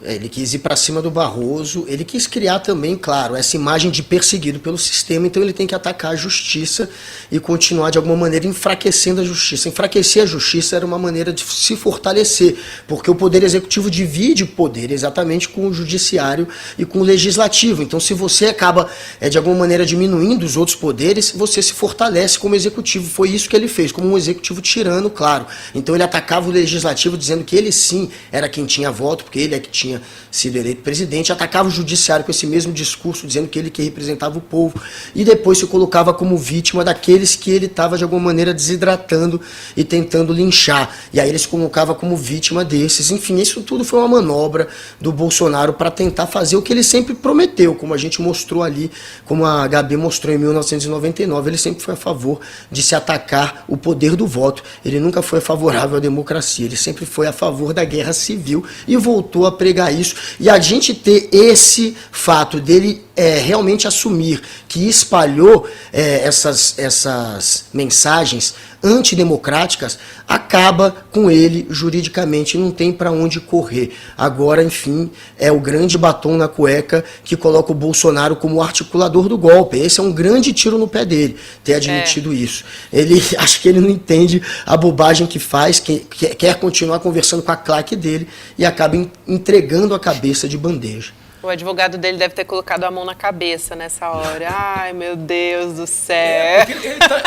Ele quis ir para cima do Barroso, ele quis criar também, claro, essa imagem de perseguido pelo sistema, então ele tem que atacar a justiça e continuar de alguma maneira enfraquecendo a justiça. Enfraquecer a justiça era uma maneira de se fortalecer, porque o poder executivo divide o poder exatamente com o judiciário e com o legislativo. Então se você acaba de alguma maneira diminuindo os outros poderes, você se fortalece como executivo. Foi isso que ele fez, como um executivo tirano, claro. Então ele atacava o legislativo dizendo que ele sim era quem tinha voto, porque ele é que tinha sido eleito presidente, atacava o judiciário com esse mesmo discurso, dizendo que ele que representava o povo, e depois se colocava como vítima daqueles que ele estava de alguma maneira desidratando e tentando linchar. E aí ele se colocava como vítima desses. Enfim, isso tudo foi uma manobra do Bolsonaro para tentar fazer o que ele sempre prometeu, como a gente mostrou ali, como a Gabi mostrou em 1999. Ele sempre foi a favor de se atacar o poder do voto. Ele nunca foi favorável à democracia, ele sempre foi a favor da guerra civil e voltou a pregar isso. E a gente ter esse fato dele realmente assumir que espalhou essas mensagens antidemocráticas, acaba com ele juridicamente, não tem para onde correr. Agora, enfim, é o grande batom na cueca que coloca o Bolsonaro como articulador do golpe. Esse é um grande tiro no pé dele, ter admitido isso. Ele, acho que ele não entende a bobagem que faz, quer continuar conversando com a claque dele e acaba entregando a cabeça de bandeja. O advogado dele deve ter colocado a mão na cabeça nessa hora. Ai, meu Deus do céu.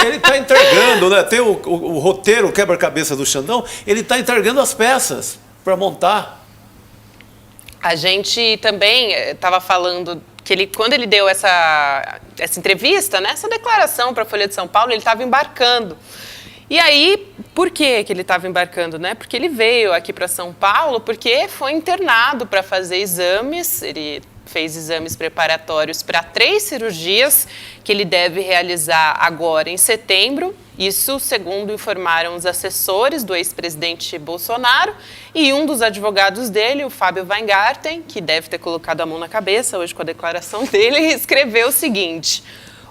Ele tá entregando, né? Tem o roteiro, o quebra-cabeça do Xandão, ele está entregando as peças para montar. A gente também estava falando que quando ele deu essa entrevista, né, essa declaração para a Folha de São Paulo, ele estava embarcando. E aí, por que ele estava embarcando, né? Porque ele veio aqui para São Paulo, porque foi internado para fazer exames, ele fez exames preparatórios para 3 cirurgias que ele deve realizar agora em setembro. Isso, segundo informaram os assessores do ex-presidente Bolsonaro, e um dos advogados dele, o Fábio Weingarten, que deve ter colocado a mão na cabeça hoje com a declaração dele, escreveu o seguinte: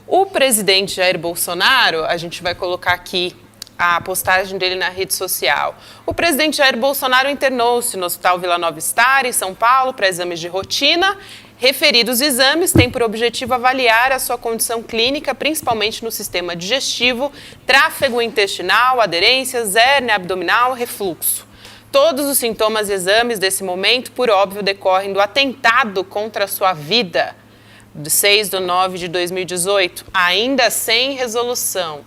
o presidente Jair Bolsonaro, a gente vai colocar aqui a postagem dele na rede social. O presidente Jair Bolsonaro internou-se no Hospital Vila Nova Star, em São Paulo, para exames de rotina. Referidos exames têm por objetivo avaliar a sua condição clínica, principalmente no sistema digestivo, tráfego intestinal, aderências, hérnia abdominal, refluxo. Todos os sintomas e exames desse momento, por óbvio, decorrem do atentado contra a sua vida, de 6/9/2018, ainda sem resolução.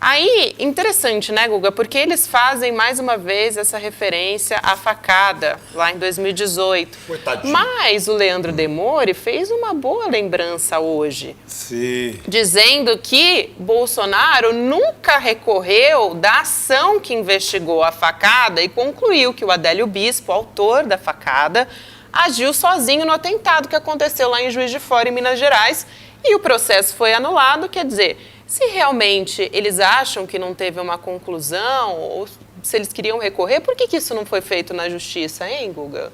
Aí, interessante, né, Guga? Porque eles fazem, mais uma vez, essa referência à facada, lá em 2018. Coitadinho. Mas o Leandro Demore fez uma boa lembrança hoje. Sim. Dizendo que Bolsonaro nunca recorreu da ação que investigou a facada e concluiu que o Adélio Bispo, autor da facada, agiu sozinho no atentado que aconteceu lá em Juiz de Fora, em Minas Gerais, e o processo foi anulado. Quer dizer, se realmente eles acham que não teve uma conclusão, ou se eles queriam recorrer, por que isso não foi feito na justiça, hein, Guga?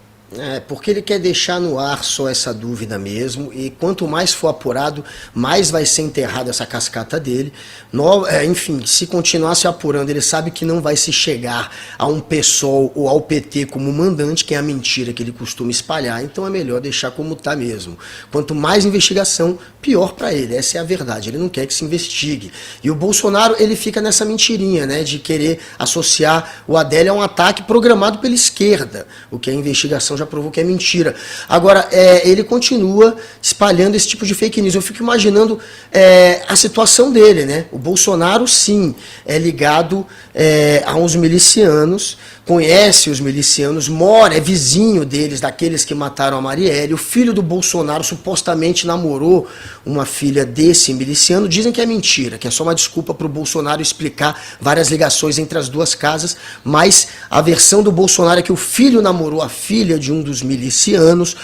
Porque ele quer deixar no ar só essa dúvida mesmo, e quanto mais for apurado, mais vai ser enterrada essa cascata dele. Enfim, se continuar se apurando, ele sabe que não vai se chegar a um PSOL ou ao PT como mandante, que é a mentira que ele costuma espalhar, então é melhor deixar como está mesmo. Quanto mais investigação, pior para ele, essa é a verdade, ele não quer que se investigue. E o Bolsonaro, ele fica nessa mentirinha, né, de querer associar o Adélio a um ataque programado pela esquerda, o que a investigação já provou que é mentira. Agora, ele continua espalhando esse tipo de fake news. Eu fico imaginando a situação dele, né? O Bolsonaro, sim, é ligado a uns milicianos, conhece os milicianos, mora, é vizinho deles, daqueles que mataram a Marielle. O filho do Bolsonaro supostamente namorou uma filha desse miliciano. Dizem que é mentira, que é só uma desculpa para o Bolsonaro explicar várias ligações entre as duas casas, mas a versão do Bolsonaro é que o filho namorou a filha de um dos milicianos.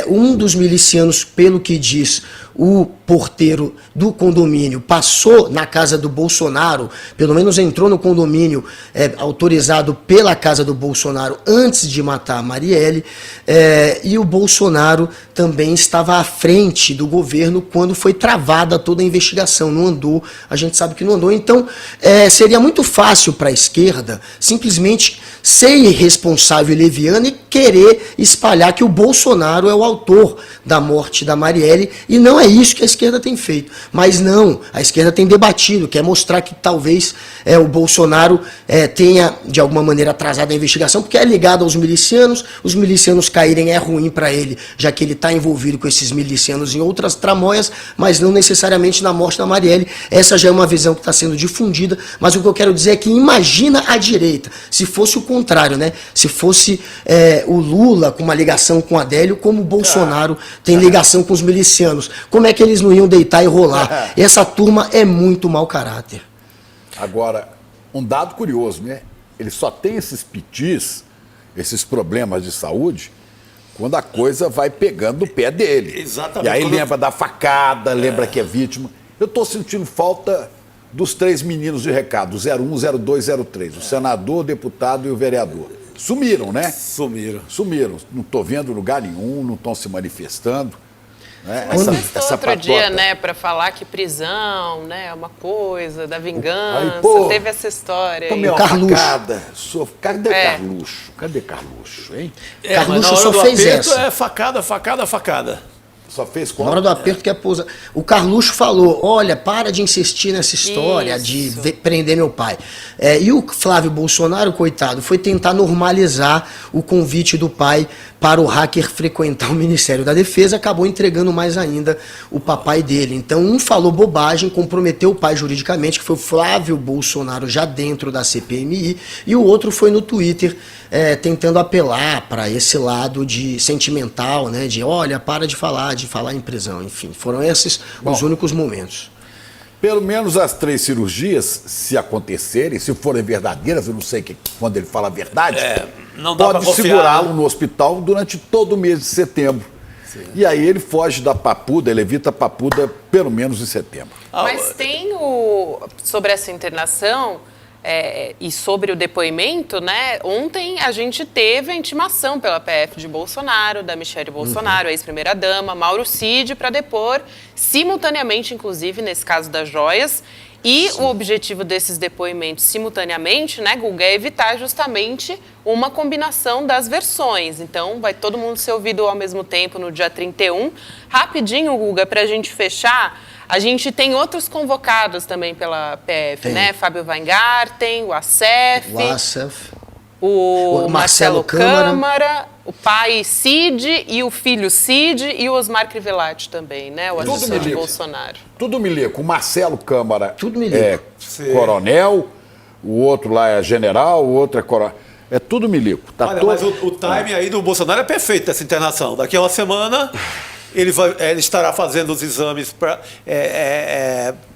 Um dos milicianos, pelo que diz o porteiro do condomínio, passou na casa do Bolsonaro, pelo menos entrou no condomínio autorizado pela casa do Bolsonaro antes de matar a Marielle, e o Bolsonaro também estava à frente do governo quando foi travada toda a investigação. Não andou, a gente sabe que não andou. Então, seria muito fácil para a esquerda simplesmente ser irresponsável e leviano e querer espalhar que o Bolsonaro é o autor da morte da Marielle, e não é isso que a esquerda tem feito. Mas não, a esquerda tem debatido, quer mostrar que talvez o Bolsonaro tenha, de alguma maneira, atrasado a investigação, porque é ligado aos milicianos, os milicianos caírem é ruim para ele, já que ele está envolvido com esses milicianos em outras tramóias, mas não necessariamente na morte da Marielle. Essa já é uma visão que está sendo difundida, mas o que eu quero dizer é que imagina a direita, se fosse o contrário, né? Se fosse o Lula com uma ligação com o Adélio, como o Bolsonaro tem ligação com os milicianos. Como é que eles não iam deitar e rolar? Essa turma é muito mau caráter. Agora, um dado curioso, né? Ele só tem esses pitis, esses problemas de saúde, quando a coisa vai pegando no pé dele. Exatamente. E aí lembra da facada, lembra que é vítima. Eu estou sentindo falta dos 3 meninos de recado, 01, 02, 03. O senador, o deputado e o vereador. Sumiram, né? Sumiram. Não estou vendo lugar nenhum, não estão se manifestando. Né? Outro dia, né, para falar que prisão, né, é uma coisa da vingança. Aí, pô, teve essa história. Tomei uma Carluxo. facada. Cadê Carluxo, hein? Carluxo só fez essa. É facada. Só fez Na como? hora do aperto que é pousa. O Carluxo falou, olha, para de insistir nessa história de prender meu pai. E o Flávio Bolsonaro, coitado, foi tentar normalizar o convite do pai para o hacker frequentar o Ministério da Defesa, acabou entregando mais ainda o papai dele. Então, um falou bobagem, comprometeu o pai juridicamente, que foi o Flávio Bolsonaro já dentro da CPMI, e o outro foi no Twitter tentando apelar para esse lado de sentimental, né, de olha, para de falar em prisão. Enfim, foram esses os únicos momentos. Pelo menos as 3 cirurgias, se acontecerem, se forem verdadeiras, eu não sei quando ele fala a verdade, não dá pode pra confiar, segurá-lo né? no hospital durante todo o mês de setembro. Sim. E aí ele foge da papuda, ele evita a papuda pelo menos em setembro. Mas tem sobre essa internação e sobre o depoimento, né? Ontem a gente teve a intimação pela PF de Bolsonaro, da Michelle Bolsonaro, a ex-primeira-dama, Mauro Cid, para depor simultaneamente, inclusive, nesse caso das joias. E o objetivo desses depoimentos simultaneamente, né, Guga, é evitar justamente uma combinação das versões. Então, vai todo mundo ser ouvido ao mesmo tempo no dia 31. Rapidinho, Guga, para a gente fechar, a gente tem outros convocados também pela PF, né? Fábio Weingarten, o Assef, o Marcelo Câmara, o pai Cid e o filho Cid e o Osmar Crivellati também, né? O assessor de Bolsonaro. Tudo milico. O Marcelo Câmara tudo milico. Coronel, o outro lá é general, o outro é coronel. É tudo milico. Tá. Olha, mas o time aí do Bolsonaro é perfeito dessa internação. Daqui a uma semana ele estará fazendo os exames para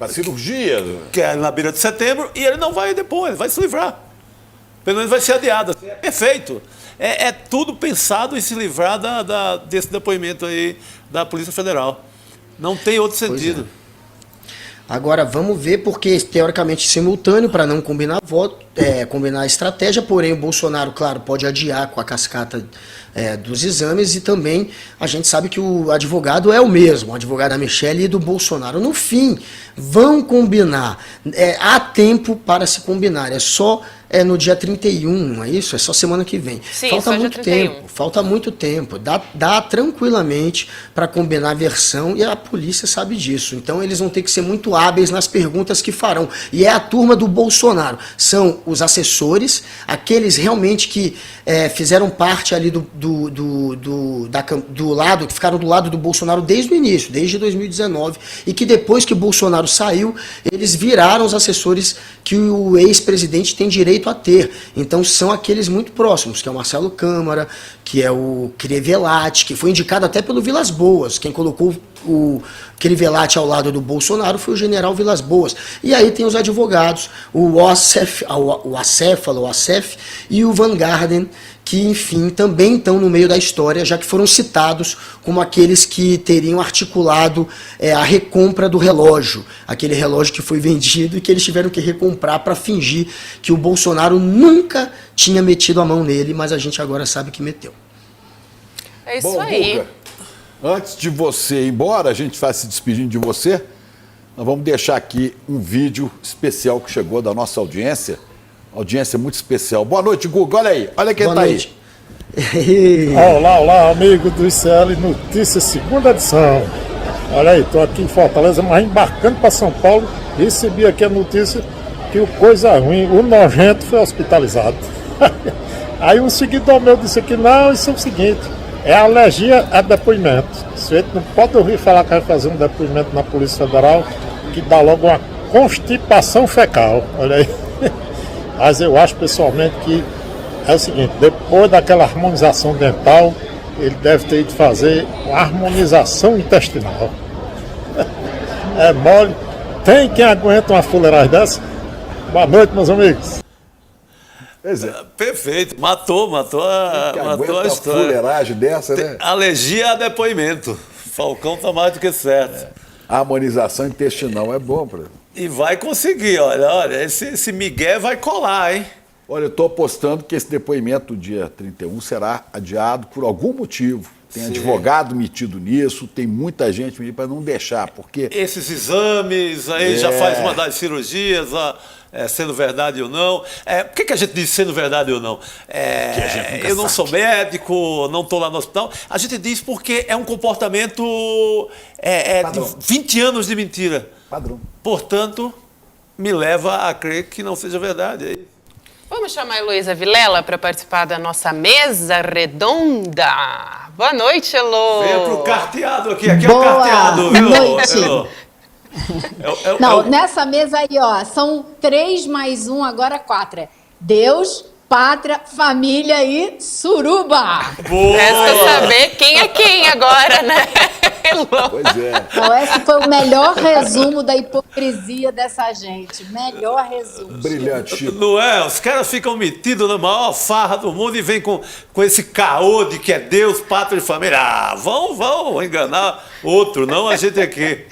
cirurgia. Que é na beira de setembro, e ele não vai depois, vai se livrar. Pelo menos vai ser adiado. É perfeito. É tudo pensado em se livrar desse depoimento aí da Polícia Federal. Não tem outro sentido. Agora vamos ver, porque teoricamente simultâneo para não combinar voto, combinar a estratégia, porém o Bolsonaro, claro, pode adiar com a cascata dos exames, e também a gente sabe que o advogado é o mesmo, o advogado da Michelle e do Bolsonaro. No fim, vão combinar. Há tempo para se combinar, é só no dia 31, não é isso? É só semana que vem. Sim, falta só muito dia 31. tempo, falta muito tempo. Dá tranquilamente para combinar a versão, e a polícia sabe disso. Então eles vão ter que ser muito hábeis nas perguntas que farão. E é a turma do Bolsonaro. São os assessores, aqueles realmente que fizeram parte ali do lado, que ficaram do lado do Bolsonaro desde o início, desde 2019, e que depois que Bolsonaro saiu, eles viraram os assessores que o ex-presidente tem direito a ter. Então são aqueles muito próximos, que é o Marcelo Câmara, que é o Crivellati, que foi indicado até pelo Vilas Boas. Quem colocou o Crivellati ao lado do Bolsonaro foi o general Vilas Boas. E aí tem os advogados, o Acef e o Van Garden, que, enfim, também estão no meio da história, já que foram citados como aqueles que teriam articulado a recompra do relógio, aquele relógio que foi vendido e que eles tiveram que recomprar para fingir que o Bolsonaro nunca tinha metido a mão nele, mas a gente agora sabe que meteu. É isso Bom, aí. Guga, antes de você ir embora, a gente vai se despedindo de você, nós vamos deixar aqui um vídeo especial que chegou da nossa audiência. Audiência muito especial. Boa noite, Guga. Olha aí. Olha quem Boa tá noite. aí. Olá, amigo do ICL Notícias, segunda edição. Olha aí, tô aqui em Fortaleza, mas embarcando para São Paulo, recebi aqui a notícia que o coisa ruim, o nojento foi hospitalizado. Aí um seguidor meu disse que não, isso é o seguinte, é alergia a depoimento. Você não pode ouvir falar que vai fazer um depoimento na Polícia Federal que dá logo uma constipação fecal. Olha aí. Mas eu acho pessoalmente que é o seguinte, depois daquela harmonização dental, ele deve ter ido fazer uma harmonização intestinal. É mole. Tem quem aguenta uma fuleiragem dessa? Boa noite, meus amigos. Pois é. Perfeito, matou a Aguenta a história. fuleiragem dessa, né? Alergia a depoimento. Falcão tá mais do que certo. A harmonização intestinal é bom, para. E vai conseguir, olha, esse migué vai colar, hein? Olha, eu estou apostando que esse depoimento do dia 31 será adiado por algum motivo. Tem advogado metido nisso, tem muita gente metido para não deixar, porque... Esses exames, aí já faz uma das cirurgias, sendo verdade ou não. Por que a gente diz sendo verdade ou não? Eu não sou médico, não estou lá no hospital. A gente diz porque é um comportamento de 20 anos de mentira. Padrão. Portanto, me leva a crer que não seja verdade. É isso. Vamos chamar a Heloísa Vilela para participar da nossa mesa redonda. Boa noite, Elo. Venha pro carteado aqui é o Boa carteado, viu? noite. Não, É nessa mesa aí, ó, são 3 mais 1, agora 4. É Deus, pátria, família e suruba. boa. Resta saber quem é quem agora, né, Elo? Pois é. Então, esse foi o melhor resumo da hipocrisia dessa gente. Melhor resumo. Brilhante, Chico. Não é? Os caras ficam metidos na maior farra do mundo e vêm com esse caô de que é Deus, pátria e família. Ah, vão enganar outro, não a gente aqui.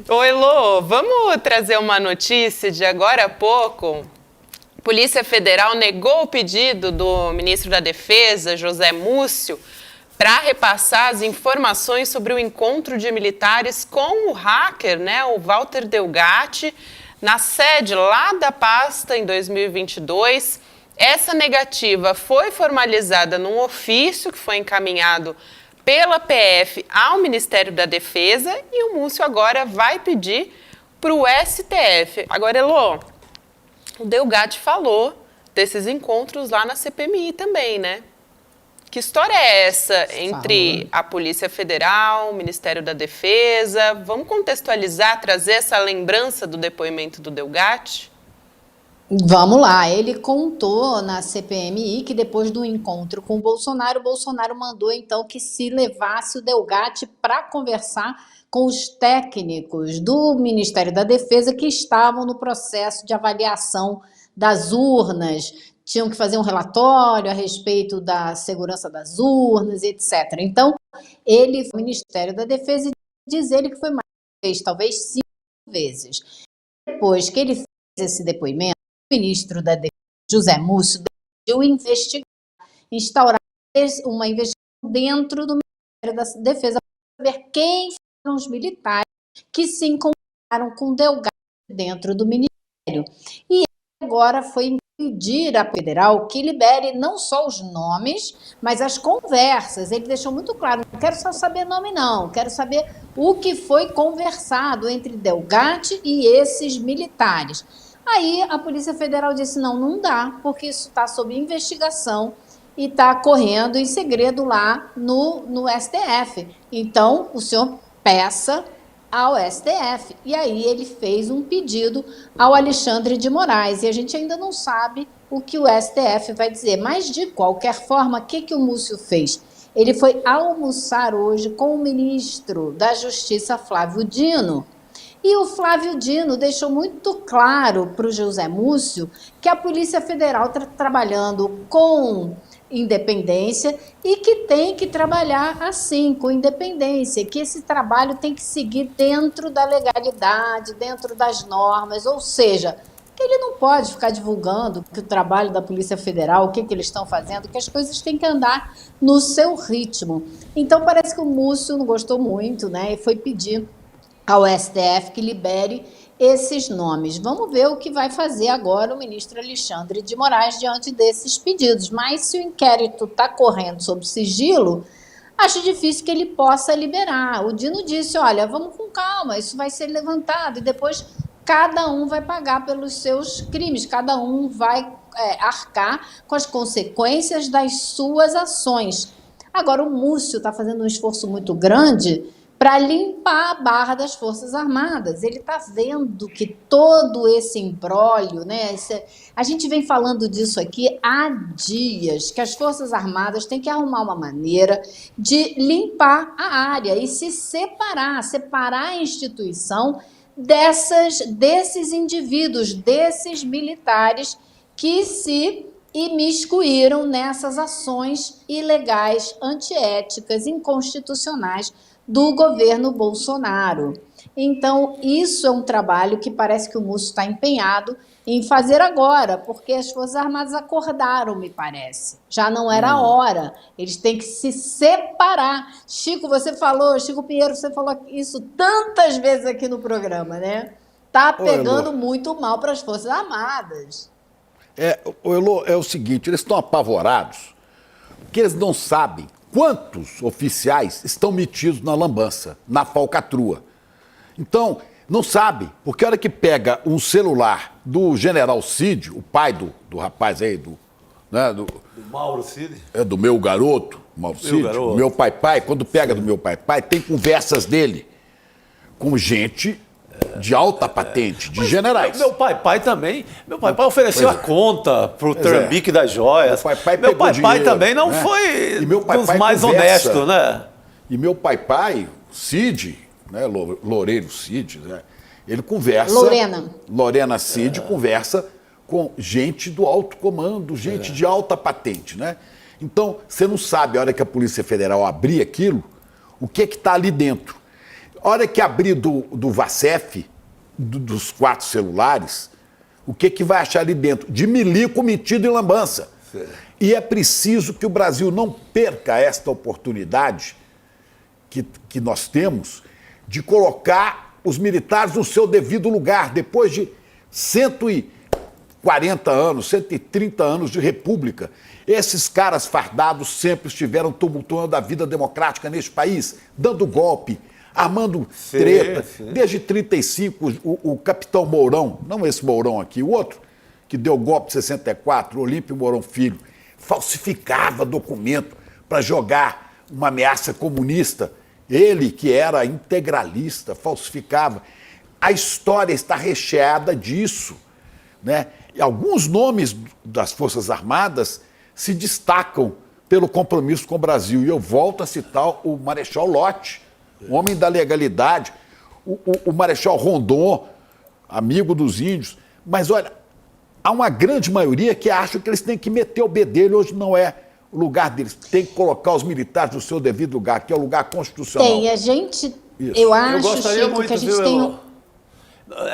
Ô, Elo, vamos trazer uma notícia de agora a pouco. Polícia Federal negou o pedido do ministro da Defesa, José Múcio, para repassar as informações sobre o encontro de militares com o hacker, né, o Walter Delgatti, na sede lá da pasta em 2022. Essa negativa foi formalizada num ofício que foi encaminhado pela PF ao Ministério da Defesa e o Múcio agora vai pedir para o STF. Agora, Elô, o Delgatti falou desses encontros lá na CPMI também, né? Que história é essa entre a Polícia Federal, o Ministério da Defesa? Vamos contextualizar, trazer essa lembrança do depoimento do Delgatti? Vamos lá, ele contou na CPMI que depois do encontro com o Bolsonaro mandou então que se levasse o Delgatti para conversar com os técnicos do Ministério da Defesa que estavam no processo de avaliação das urnas. tinham que fazer um relatório a respeito da segurança das urnas, etc. Então, ele foi ao Ministério da Defesa e diz ele que foi mais uma vez, talvez 5 vezes. Depois que ele fez esse depoimento, o ministro da Defesa, José Múcio, decidiu investigar, instaurar uma investigação dentro do Ministério da Defesa para saber quem foram os militares que se encontraram com Delgatti dentro do Ministério. E agora foi pedir à federal que libere não só os nomes, mas as conversas. Ele deixou muito claro, não quero só saber nome não, quero saber o que foi conversado entre Delgatti e esses militares. Aí a Polícia Federal disse, não dá, porque isso está sob investigação e está correndo em segredo lá no STF. Então, o senhor peça ao STF. E aí ele fez um pedido ao Alexandre de Moraes. E a gente ainda não sabe o que o STF vai dizer. Mas, de qualquer forma, o que o Múcio fez? Ele foi almoçar hoje com o ministro da Justiça, Flávio Dino. E o Flávio Dino deixou muito claro para o José Múcio que a Polícia Federal está trabalhando com independência e que tem que trabalhar assim, com independência, que esse trabalho tem que seguir dentro da legalidade, dentro das normas, ou seja, que ele não pode ficar divulgando que o trabalho da Polícia Federal, o que eles estão fazendo, que as coisas têm que andar no seu ritmo. Então parece que o Múcio não gostou muito, né, e foi pedir ao STF que libere esses nomes. Vamos ver o que vai fazer agora o ministro Alexandre de Moraes diante desses pedidos. Mas se o inquérito está correndo sob sigilo, acho difícil que ele possa liberar. O Dino disse, olha, vamos com calma, isso vai ser levantado e depois cada um vai pagar pelos seus crimes, cada um vai arcar com as consequências das suas ações. Agora, o Múcio está fazendo um esforço muito grande para limpar a barra das Forças Armadas. Ele está vendo que todo esse imbróglio, né, a gente vem falando disso aqui há dias, que as Forças Armadas têm que arrumar uma maneira de limpar a área e se separar a instituição desses indivíduos, desses militares que se imiscuíram nessas ações ilegais, antiéticas, inconstitucionais do governo Bolsonaro. Então, isso é um trabalho que parece que o Múcio está empenhado em fazer agora, porque as Forças Armadas acordaram, me parece. Já não era a hora. Eles têm que se separar. Chico Pinheiro, você falou isso tantas vezes aqui no programa, né? Tá pegando muito mal para as Forças Armadas. Elô, é o seguinte, eles estão apavorados porque eles não sabem quantos oficiais estão metidos na lambança, na falcatrua. Então, não sabe, porque a hora que pega um celular do general Cid, o pai do rapaz aí, do Mauro Cid? Do meu garoto, Mauro Cid, meu pai, quando pega do meu pai, tem conversas dele com gente de alta patente, de generais. Meu pai também. Meu pai ofereceu a conta pro Trambique das Joias. Meu pai também não foi dos mais honestos, né? E meu pai, Cid, né, Loureiro Cid, né, ele conversa... Lorena Cid conversa com gente do alto comando, gente de alta patente, né? Então, você não sabe, a hora que a Polícia Federal abrir aquilo, o que está ali dentro. A hora que abrir do Vacef, dos 4 celulares, o que vai achar ali dentro? De milico metido em lambança. Certo. E é preciso que o Brasil não perca esta oportunidade que nós temos de colocar os militares no seu devido lugar, depois de 140 anos, 130 anos de república. Esses caras fardados sempre estiveram tumultuando a vida democrática neste país, dando golpe, armando treta. Desde 35, o capitão Mourão, não esse Mourão aqui, o outro, que deu golpe em 64, Olímpio Mourão Filho, falsificava documento para jogar uma ameaça comunista. Ele, que era integralista, falsificava. A história está recheada disso, né? E alguns nomes das Forças Armadas se destacam pelo compromisso com o Brasil. E eu volto a citar o Marechal Lott, o homem da legalidade, o Marechal Rondon, amigo dos índios. Mas olha, há uma grande maioria que acha que eles têm que meter o bedelho, hoje não é o lugar deles. Tem que colocar os militares no seu devido lugar, que é o lugar constitucional. Tem, a gente, Isso. eu acho, gostaria Chico, muito, que a gente viu, tem Elô?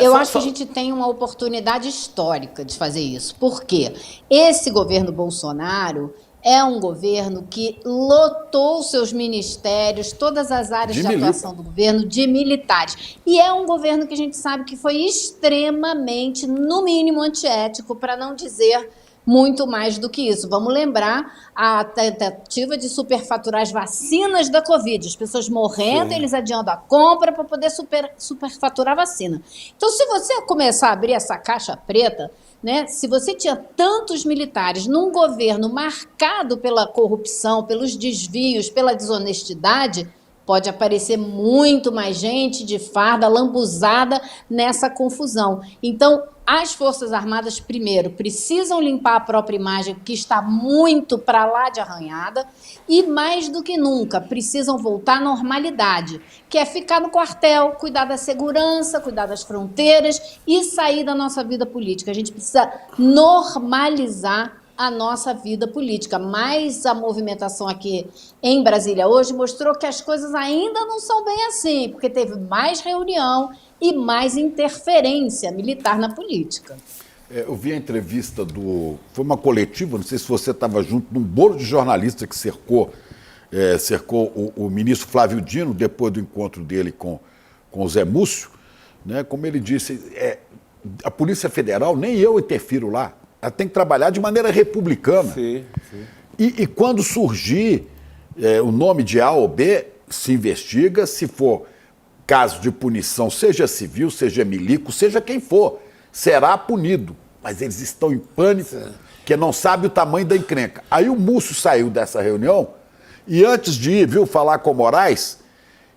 eu acho que a gente tem uma oportunidade histórica de fazer isso. Por quê? Esse governo Bolsonaro é um governo que lotou seus ministérios, todas as áreas de atuação do governo, de militares. E é um governo que a gente sabe que foi extremamente, no mínimo, antiético, para não dizer muito mais do que isso. Vamos lembrar a tentativa de superfaturar as vacinas da Covid. As pessoas morrendo, eles adiando a compra para poder superfaturar a vacina. Então, se você começar a abrir essa caixa preta, né, se você tinha tantos militares num governo marcado pela corrupção, pelos desvios, pela desonestidade, pode aparecer muito mais gente de farda, lambuzada nessa confusão. Então, as Forças Armadas, primeiro, precisam limpar a própria imagem, que está muito para lá de arranhada, e mais do que nunca, precisam voltar à normalidade, que é ficar no quartel, cuidar da segurança, cuidar das fronteiras e sair da nossa vida política. A gente precisa normalizar a nossa vida política. Mas a movimentação aqui em Brasília hoje mostrou que as coisas ainda não são bem assim, porque teve mais reunião e mais interferência militar na política. Eu vi a entrevista foi uma coletiva, não sei se você estava junto, num bolo de jornalista que cercou o ministro Flávio Dino, depois do encontro dele com o Zé Múcio, né? Como ele disse, a Polícia Federal, nem eu interfiro lá, ela tem que trabalhar de maneira republicana. Sim, sim. E quando surgir o nome de A ou B, se investiga, se for caso de punição, seja civil, seja milico, seja quem for, será punido. Mas eles estão em pânico, porque não sabe o tamanho da encrenca. Aí o Múcio saiu dessa reunião e antes de ir, falar com o Moraes,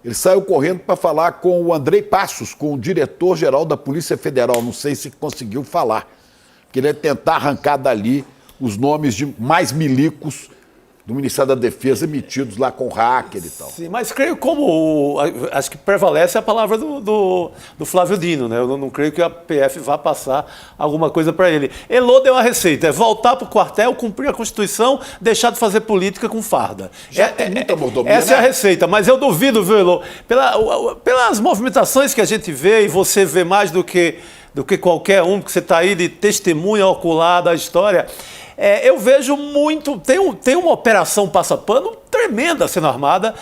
ele saiu correndo para falar com o Andrei Passos, com o diretor-geral da Polícia Federal. Não sei se conseguiu falar. Queria tentar arrancar dali os nomes de mais milicos do Ministério da Defesa emitidos lá com hacker e tal. Sim, mas creio acho que prevalece a palavra do Flávio Dino, né? Eu não creio que a PF vá passar alguma coisa para ele. Elô deu a receita, é voltar para o quartel, cumprir a Constituição, deixar de fazer política com farda. Já tem muita mordomia, essa né? é a receita, mas eu duvido, viu, Elô? Pelas movimentações que a gente vê, e você vê mais do que qualquer um, que você está aí de testemunha ocular da história, eu vejo muito. Tem uma operação passa-pano tremenda sendo armada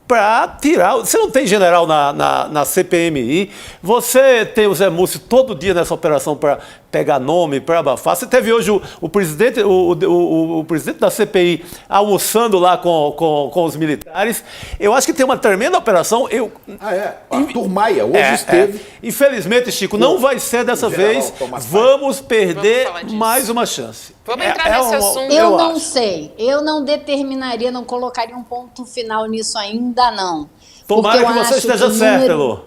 para tirar. Você não tem general na CPMI, você tem o Zé Múcio todo dia nessa operação para pegar nome, para abafar. Você teve hoje o presidente da CPI almoçando lá com os militares. Eu acho que tem uma tremenda operação. Arthur Maia hoje esteve. Infelizmente, Chico, não vai ser dessa vez. Vamos perder mais uma chance. Vamos entrar nesse assunto. Eu não sei. Eu não determinaria, não colocaria um ponto final nisso ainda, não. Tomara que você esteja certo, Elô.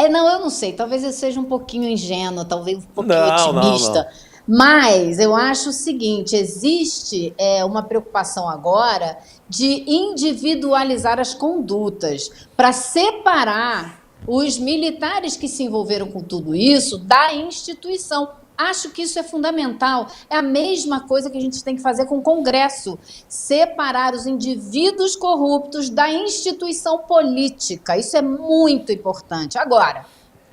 Não, eu não sei. Talvez eu seja um pouquinho ingênua, talvez um pouquinho otimista. Não. Mas eu acho o seguinte, existe uma preocupação agora de individualizar as condutas para separar os militares que se envolveram com tudo isso da instituição. Acho que isso é fundamental. É a mesma coisa que a gente tem que fazer com o Congresso. Separar os indivíduos corruptos da instituição política. Isso é muito importante. Agora,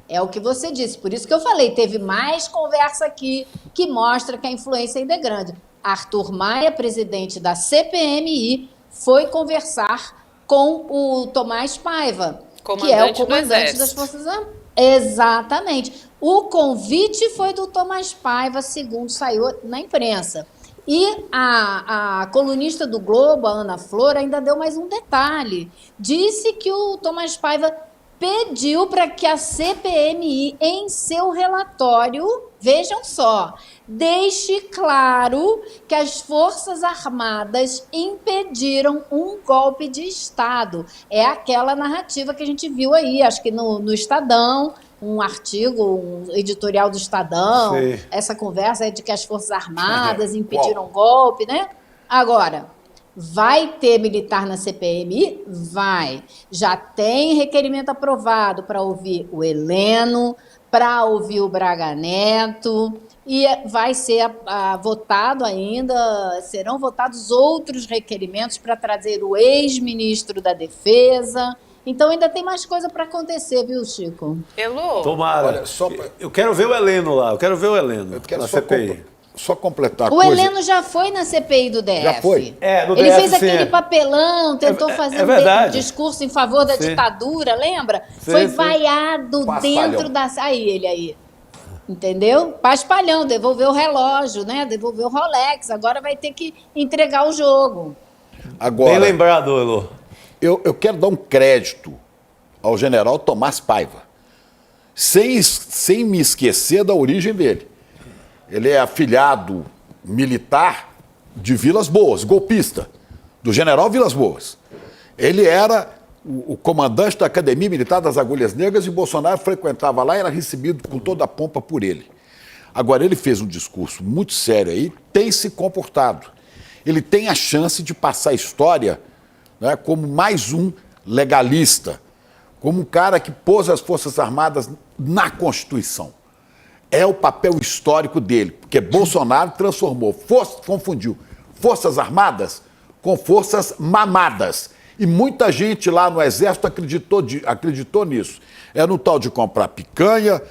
é o que você disse. Por isso que eu falei, teve mais conversa aqui que mostra que a influência ainda é grande. Arthur Maia, presidente da CPMI, foi conversar com o Tomás Paiva, que é o comandante das Forças Armadas. Exatamente. O convite foi do Tomás Paiva, segundo saiu na imprensa. E a colunista do Globo, a Ana Flor, ainda deu mais um detalhe. Disse que o Tomás Paiva pediu para que a CPMI, em seu relatório, vejam só, deixe claro que as Forças Armadas impediram um golpe de Estado. É aquela narrativa que a gente viu aí, acho que no Estadão, um artigo, um editorial do Estadão, essa conversa de que as Forças Armadas impediram o golpe, né? Agora, Vai ter militar na CPMI? Vai. Já tem requerimento aprovado para ouvir o Heleno, para ouvir o Braga Neto, e vai ser votado ainda, serão votados outros requerimentos para trazer o ex-ministro da Defesa. Então ainda tem mais coisa para acontecer, viu, Chico? Elô? Tomara. Olha, Eu quero ver o Heleno lá, eu quero ver o Heleno Eu quero na só, CPI. só completar a O coisa. Heleno já foi na CPI do DF. Já foi? No Ele DF, fez sim. aquele papelão, tentou fazer verdade. um discurso em favor da Sim. ditadura, lembra? Sim, Foi sim. vaiado Paspalhão. dentro da... Ele aí. Entendeu? Paspalhão, devolveu o relógio, né? Devolveu o Rolex. Agora vai ter que entregar o jogo. Agora, Bem lembrado, Elô. eu quero dar um crédito ao general Tomás Paiva, sem me esquecer da origem dele. Ele é afilhado militar de Vilas Boas, golpista, do general Vilas Boas. Ele era o comandante da Academia Militar das Agulhas Negras e Bolsonaro frequentava lá e era recebido com toda a pompa por ele. Agora, ele fez um discurso muito sério aí, tem se comportado. Ele tem a chance de passar a história, né, como mais um legalista, como um cara que pôs as Forças Armadas na Constituição. É o papel histórico dele, porque Bolsonaro confundiu Forças Armadas com Forças Mamadas. E muita gente lá no Exército acreditou nisso. É no tal de comprar picanha,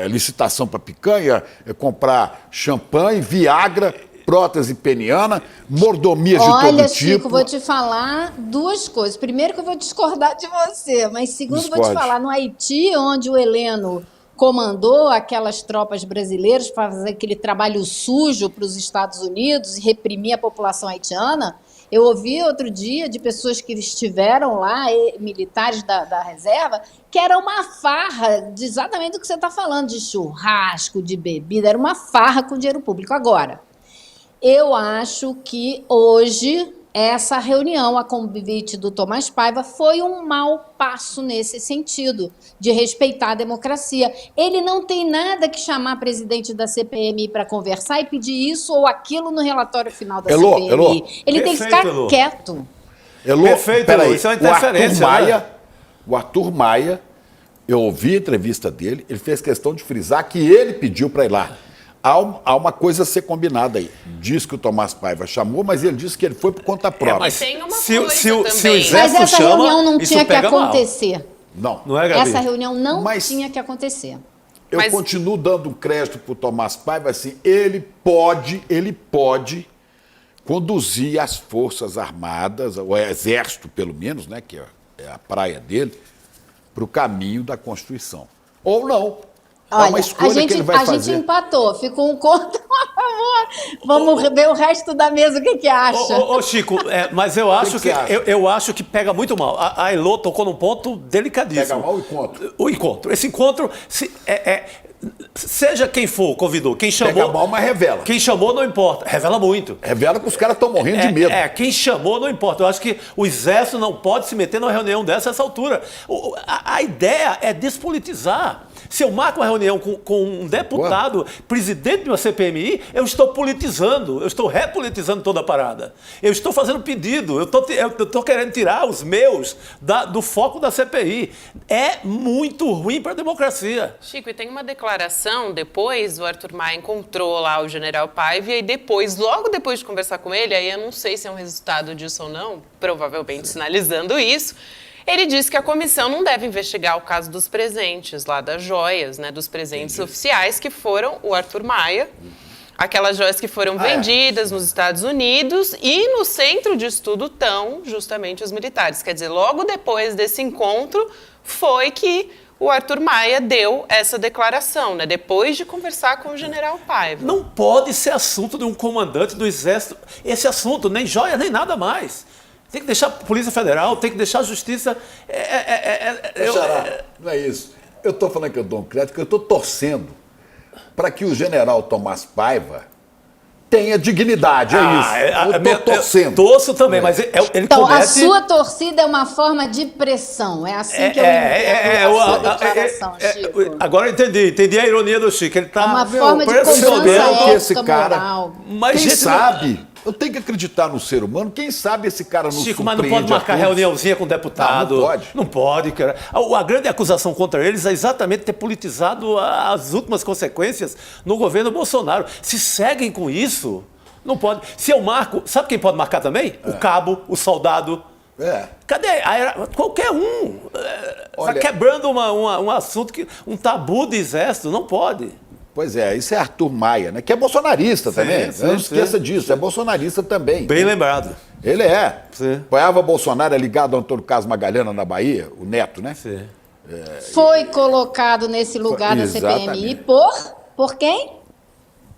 licitação para picanha, comprar champanhe, Viagra, prótese peniana, mordomias de todo Olha, tipo. Chico, vou te falar duas coisas. Primeiro que eu vou discordar de você, mas segundo vou te Discorde. falar, no Haiti, onde o Heleno comandou aquelas tropas brasileiras para fazer aquele trabalho sujo para os Estados Unidos e reprimir a população haitiana, eu ouvi outro dia de pessoas que estiveram lá, militares da reserva, que era uma farra de exatamente do que você está falando, de churrasco, de bebida, era uma farra com dinheiro público. Agora, eu acho que hoje essa reunião, a convite do Tomás Paiva, foi um mau passo nesse sentido, de respeitar a democracia. Ele não tem nada que chamar presidente da CPMI para conversar e pedir isso ou aquilo no relatório final da CPMI. Elô. Ele tem que ficar Elô. quieto. Elô, Perfeito, peraí, Elô, isso é uma interferência, o Arthur Maia, eu ouvi a entrevista dele, ele fez questão de frisar que ele pediu para ir lá. Há uma coisa a ser combinada aí. Diz que o Tomás Paiva chamou, mas ele disse que ele foi por conta própria. mas Tem uma se coisa o também. exército Mas essa chama, reunião não isso tinha que pega mal. acontecer. Não. É, Gabi? Essa reunião não Mas- tinha que acontecer. Eu Mas- continuo dando um crédito para o Tomás Paiva, assim, ele pode conduzir as Forças Armadas, o Exército pelo menos, né, que é a praia dele, para o caminho da Constituição. Ou não. É uma Olha, escolha que ele vai a gente fazer. empatou, ficou um contra um a favor. Vamos ver o resto da mesa, o que acha? Ô, Chico, mas eu acho que você acha? eu acho que pega muito mal. A Elô tocou num ponto delicadíssimo. Pega mal o encontro. O encontro. Esse encontro, seja quem for, convidou, quem chamou. Pega mal, mas revela. Quem chamou não importa. Revela muito. Revela que os caras estão morrendo de medo. Quem chamou não importa. Eu acho que o Exército não pode se meter numa reunião dessa a essa altura. A ideia é despolitizar. Se eu marco uma reunião com um deputado, presidente de uma CPMI, eu estou politizando, eu estou repolitizando toda a parada. Eu estou fazendo pedido, eu estou querendo tirar os meus do foco da CPI. É muito ruim para a democracia. Chico, e tem uma declaração depois, o Arthur Maia encontrou lá o general Paiva e aí depois, logo depois de conversar com ele, aí eu não sei se é um resultado disso ou não, provavelmente sinalizando isso, ele disse que a comissão não deve investigar o caso dos presentes lá das joias, né, dos presentes oficiais que foram o Arthur Maia, aquelas joias que foram vendidas nos Estados Unidos e no centro de estudo estão justamente os militares. Quer dizer, logo depois desse encontro foi que o Arthur Maia deu essa declaração, né, depois de conversar com o general Paiva. Não pode ser assunto de um comandante do Exército, esse assunto, nem joia, nem nada mais. Tem que deixar a Polícia Federal, tem que deixar a Justiça. Xará, não é isso. Eu estou falando que eu dou um crédito, que eu estou torcendo para que o general Tomás Paiva tenha dignidade. É isso. Eu estou torcendo. Torço também, mas ele Então, comete... a sua torcida é uma forma de pressão. É assim que eu entendo a sua declaração, Chico. Agora eu entendi a ironia do Chico. Ele está Uma forma de pressionando cobrança que esse ética, cara- moral. Mas, Quem gente, sabe Eu tenho que acreditar no ser humano. Quem sabe esse cara não Chico, mas não surpreende pode marcar a todos. reuniãozinha com o deputado. Não pode. Não pode, cara. A grande acusação contra eles é exatamente ter politizado as últimas consequências no governo Bolsonaro. Se seguem com isso, não pode. Se eu marco, sabe quem pode marcar também? O cabo, o soldado. Cadê? Qualquer um. Está quebrando um assunto, um tabu do exército. Não pode. Pois é, isso é Arthur Maia, né? Que é bolsonarista também. Sim, Não esqueça disso, é bolsonarista também. Bem lembrado. Ele é. Sim. Apoiava Bolsonaro, é ligado ao Antônio Carlos Magalhães na Bahia, o neto, né? Sim. Foi colocado nesse lugar da CPMI por quem?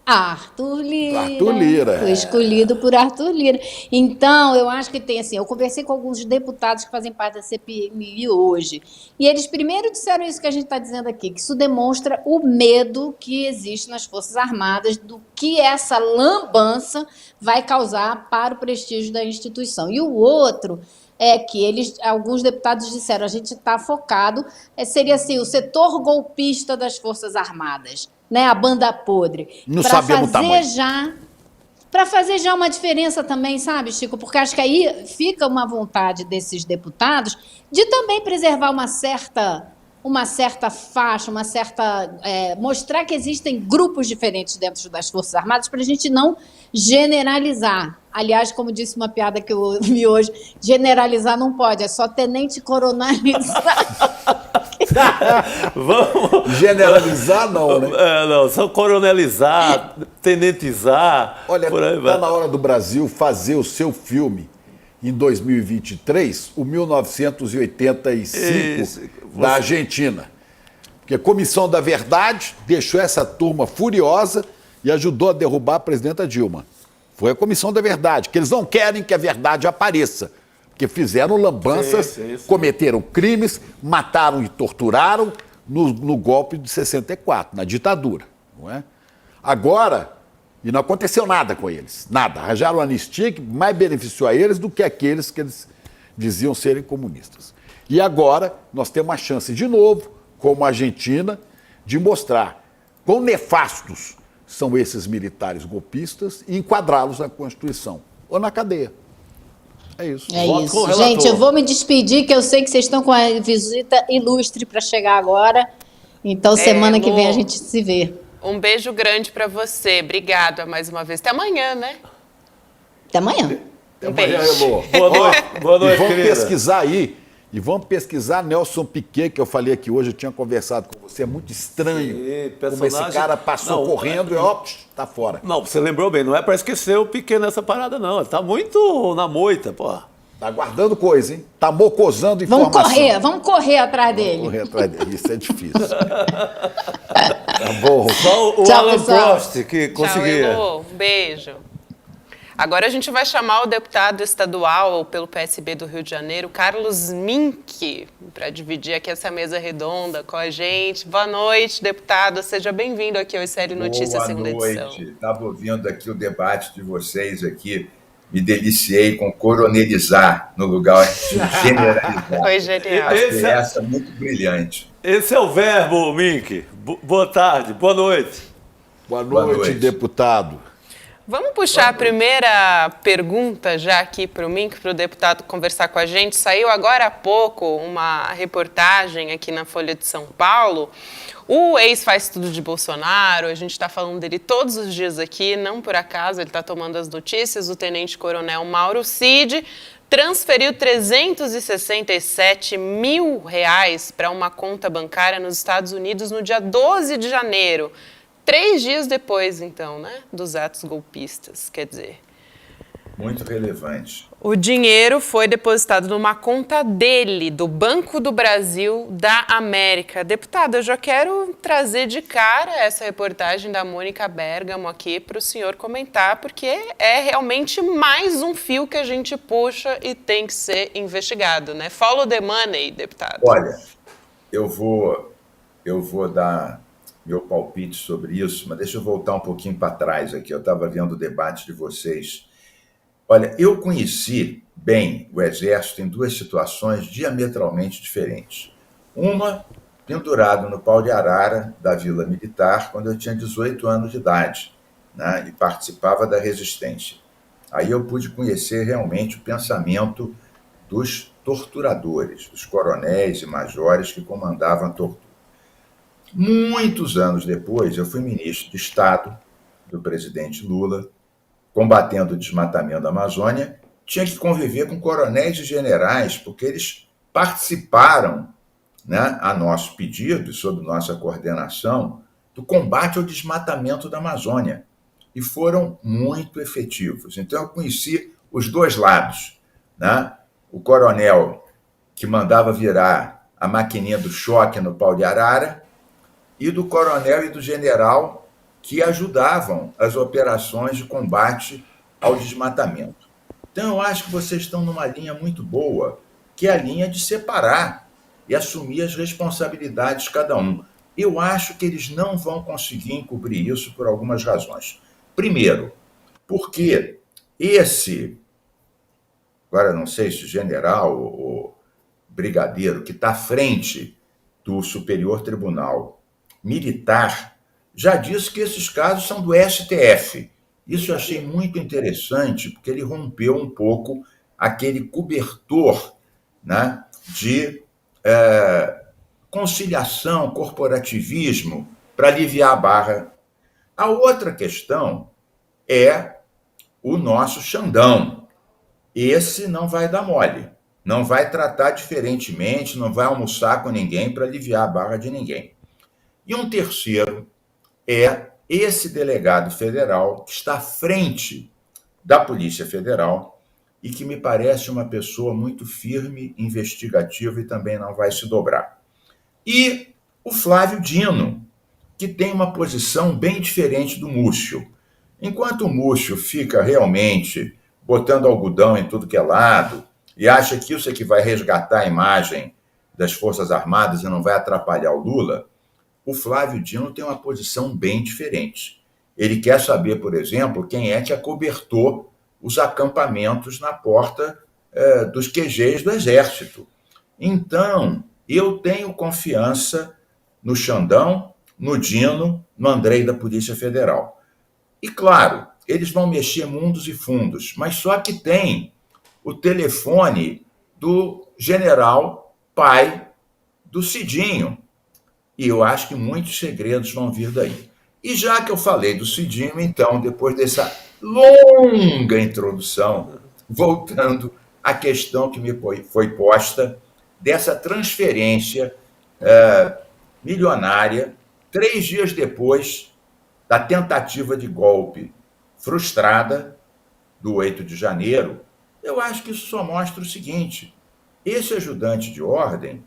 Arthur Lira. Arthur Lira. Foi escolhido por Arthur Lira. Então, eu acho que tem assim, eu conversei com alguns deputados que fazem parte da CPMI hoje, e eles primeiro disseram isso que a gente está dizendo aqui, que isso demonstra o medo que existe nas Forças Armadas do que essa lambança vai causar para o prestígio da instituição. E o outro é que alguns deputados disseram, a gente está focado, seria assim, o setor golpista das Forças Armadas, né, a banda podre. Não sabemos o tamanho. Para fazer já uma diferença também, sabe, Chico? Porque acho que aí fica uma vontade desses deputados de também preservar uma certa faixa, mostrar que existem grupos diferentes dentro das Forças Armadas para a gente não generalizar. Aliás, como disse uma piada que eu vi hoje, generalizar não pode, é só tenente-coronelizar. Vamos. Generalizar não, né? Não, só coronelizar, tenentizar. Olha, por aí está na hora do Brasil fazer o seu filme em 2023, o 1985 da Argentina. Porque a Comissão da Verdade deixou essa turma furiosa e ajudou a derrubar a presidenta Dilma. Foi a Comissão da Verdade, que eles não querem que a verdade apareça. Porque fizeram lambanças, cometeram crimes, mataram e torturaram no golpe de 64, na ditadura. Não é? Agora, e não aconteceu nada com eles, nada. Arranjaram uma anistia que mais beneficiou a eles do que aqueles que eles diziam serem comunistas. E agora nós temos uma chance de novo, como a Argentina, de mostrar quão nefastos são esses militares golpistas e enquadrá-los na Constituição ou na cadeia. É isso. É isso. Gente, eu vou me despedir, que eu sei que vocês estão com a visita ilustre para chegar agora. Então, semana que vem a gente se vê. Um beijo grande para você. Obrigada mais uma vez. Até amanhã, né? Até amanhã. Um beijo. Boa noite. Boa noite, vamos querida. pesquisar aí. E vamos pesquisar Nelson Piquet, que eu falei aqui hoje, eu tinha conversado com você. É muito estranho como esse cara passou correndo e tá fora. Não, você lembrou bem, não é para esquecer o Piquet nessa parada, não. Ele tá muito na moita, pô. Tá guardando coisa, hein? Tá mocosando informação. Vamos correr atrás dele. Correr atrás dele, isso é difícil. Tá bom. Só o Tchau, Alan pessoal. Prost que conseguia. Tchau, Elô. Um beijo. Agora a gente vai chamar o deputado estadual pelo PSB do Rio de Janeiro, Carlos Mink, para dividir aqui essa mesa redonda com a gente. Boa noite, deputado. Seja bem-vindo aqui ao ICL Notícias, segunda edição. Boa noite. Estava ouvindo aqui o debate de vocês aqui. Me deliciei com coronelizar no lugar de generalizar. Foi genial. Acho que essa é muito brilhante. Esse é o verbo, Mink. Boa tarde, boa noite. Boa noite, deputado. Vamos puxar a primeira pergunta já aqui para o Mink, para o deputado conversar com a gente. Saiu agora há pouco uma reportagem aqui na Folha de São Paulo. O ex faz tudo de Bolsonaro, a gente está falando dele todos os dias aqui, não por acaso, ele está tomando as notícias. O tenente-coronel Mauro Cid transferiu R$367 mil para uma conta bancária nos Estados Unidos no dia 12 de janeiro. 3 dias depois, então, né, dos atos golpistas, quer dizer. Muito relevante. O dinheiro foi depositado numa conta dele, do Banco do Brasil da América. Deputado, eu já quero trazer de cara essa reportagem da Mônica Bergamo aqui para o senhor comentar, porque é realmente mais um fio que a gente puxa e tem que ser investigado, né? Follow the money, deputado. Olha, eu vou dar meu palpite sobre isso, mas deixa eu voltar um pouquinho para trás aqui. Eu estava vendo o debate de vocês. Olha, eu conheci bem o Exército em 2 situações diametralmente diferentes. Uma, pendurado no pau de arara da Vila Militar, quando eu tinha 18 anos de idade, né, e participava da resistência. Aí eu pude conhecer realmente o pensamento dos torturadores, dos coronéis e majores que comandavam a tortura. Muitos anos depois, eu fui ministro de Estado do presidente Lula, combatendo o desmatamento da Amazônia, tinha que conviver com coronéis e generais, porque eles participaram, né, a nosso pedido, sob nossa coordenação, do combate ao desmatamento da Amazônia. E foram muito efetivos. Então, eu conheci os dois lados, né? O coronel que mandava virar a maquininha do choque no pau de arara e do coronel e do general que ajudavam as operações de combate ao desmatamento. Então, eu acho que vocês estão numa linha muito boa, que é a linha de separar e assumir as responsabilidades de cada um. Eu acho que eles não vão conseguir encobrir isso por algumas razões. Primeiro, porque agora não sei se general ou brigadeiro, que está à frente do Superior Tribunal Militar, já disse que esses casos são do STF. Isso eu achei muito interessante, porque ele rompeu um pouco aquele cobertor, né, de conciliação, corporativismo, para aliviar a barra. A outra questão é o nosso Xandão. Esse não vai dar mole, não vai tratar diferentemente, não vai almoçar com ninguém para aliviar a barra de ninguém. E um terceiro é esse delegado federal que está à frente da Polícia Federal e que me parece uma pessoa muito firme, investigativa e também não vai se dobrar. E o Flávio Dino, que tem uma posição bem diferente do Múcio. Enquanto o Múcio fica realmente botando algodão em tudo que é lado e acha que isso é que vai resgatar a imagem das Forças Armadas e não vai atrapalhar o Lula, o Flávio Dino tem uma posição bem diferente. Ele quer saber, por exemplo, quem é que acobertou os acampamentos na porta dos QGs do Exército. Então, eu tenho confiança no Xandão, no Dino, no Andrei da Polícia Federal. E, claro, eles vão mexer mundos e fundos, mas só que tem o telefone do general pai do Cidinho. E eu acho que muitos segredos vão vir daí. E já que eu falei do Cidinho, então, depois dessa longa introdução, voltando à questão que me foi posta, dessa transferência milionária, 3 dias depois da tentativa de golpe frustrada do 8 de janeiro, eu acho que isso só mostra o seguinte: esse ajudante de ordem,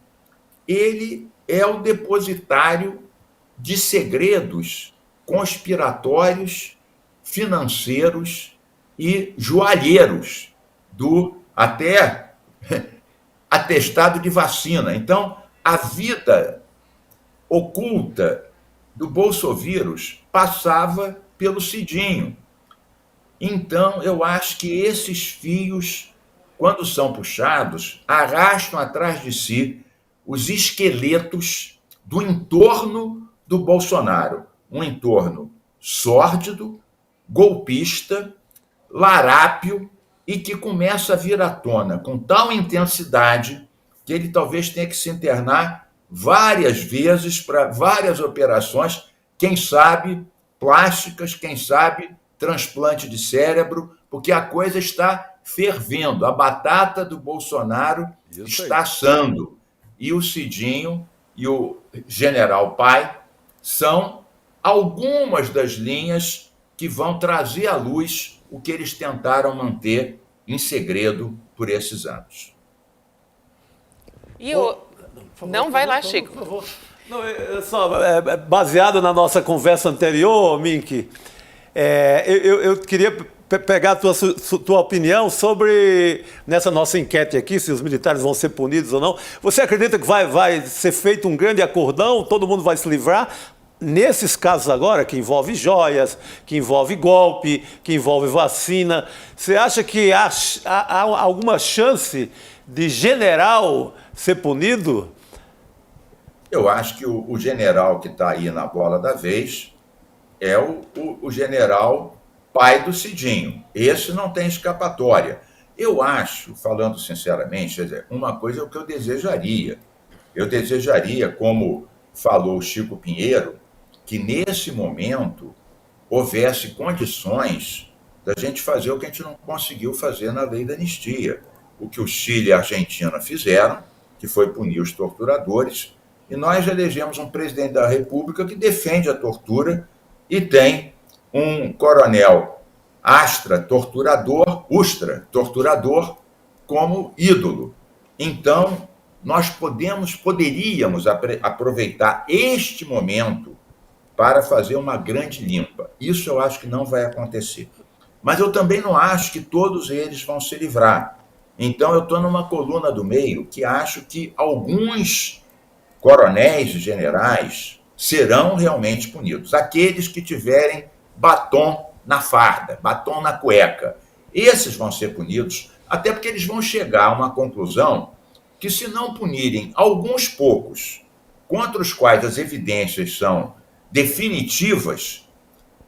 ele é o depositário de segredos conspiratórios, financeiros e joalheiros do até atestado de vacina. Então, a vida oculta do bolsovírus passava pelo Cidinho. Então, eu acho que esses fios, quando são puxados, arrastam atrás de si os esqueletos do entorno do Bolsonaro. Um entorno sórdido, golpista, larápio e que começa a vir à tona com tal intensidade que ele talvez tenha que se internar várias vezes para várias operações, quem sabe plásticas, quem sabe transplante de cérebro, porque a coisa está fervendo, a batata do Bolsonaro está assando. E o Cidinho e o general pai são algumas das linhas que vão trazer à luz o que eles tentaram manter em segredo por esses anos. E não, vai lá, Chico. Por favor. Não, baseado na nossa conversa anterior, Mink, eu queria pegar a tua opinião sobre, nessa nossa enquete aqui, se os militares vão ser punidos ou não. Você acredita que vai ser feito um grande acordão, todo mundo vai se livrar? Nesses casos agora, que envolve joias, que envolve golpe, que envolve vacina, você acha que há alguma chance de general ser punido? Eu acho que o general que está aí na bola da vez é o general pai do Cidinho. Esse não tem escapatória. Eu acho, falando sinceramente, quer dizer, uma coisa é o que eu desejaria. Eu desejaria, como falou o Chico Pinheiro, que nesse momento houvesse condições da gente fazer o que a gente não conseguiu fazer na lei da anistia. O que o Chile e a Argentina fizeram, que foi punir os torturadores, e nós elegemos um presidente da República que defende a tortura e tem um coronel ustra-torturador, como ídolo. Então, nós poderíamos aproveitar este momento para fazer uma grande limpa. Isso eu acho que não vai acontecer. Mas eu também não acho que todos eles vão se livrar. Então, eu estou numa coluna do meio que acho que alguns coronéis e generais serão realmente punidos. Aqueles que tiverem batom na farda, batom na cueca. Esses vão ser punidos, até porque eles vão chegar a uma conclusão que, se não punirem alguns poucos, contra os quais as evidências são definitivas,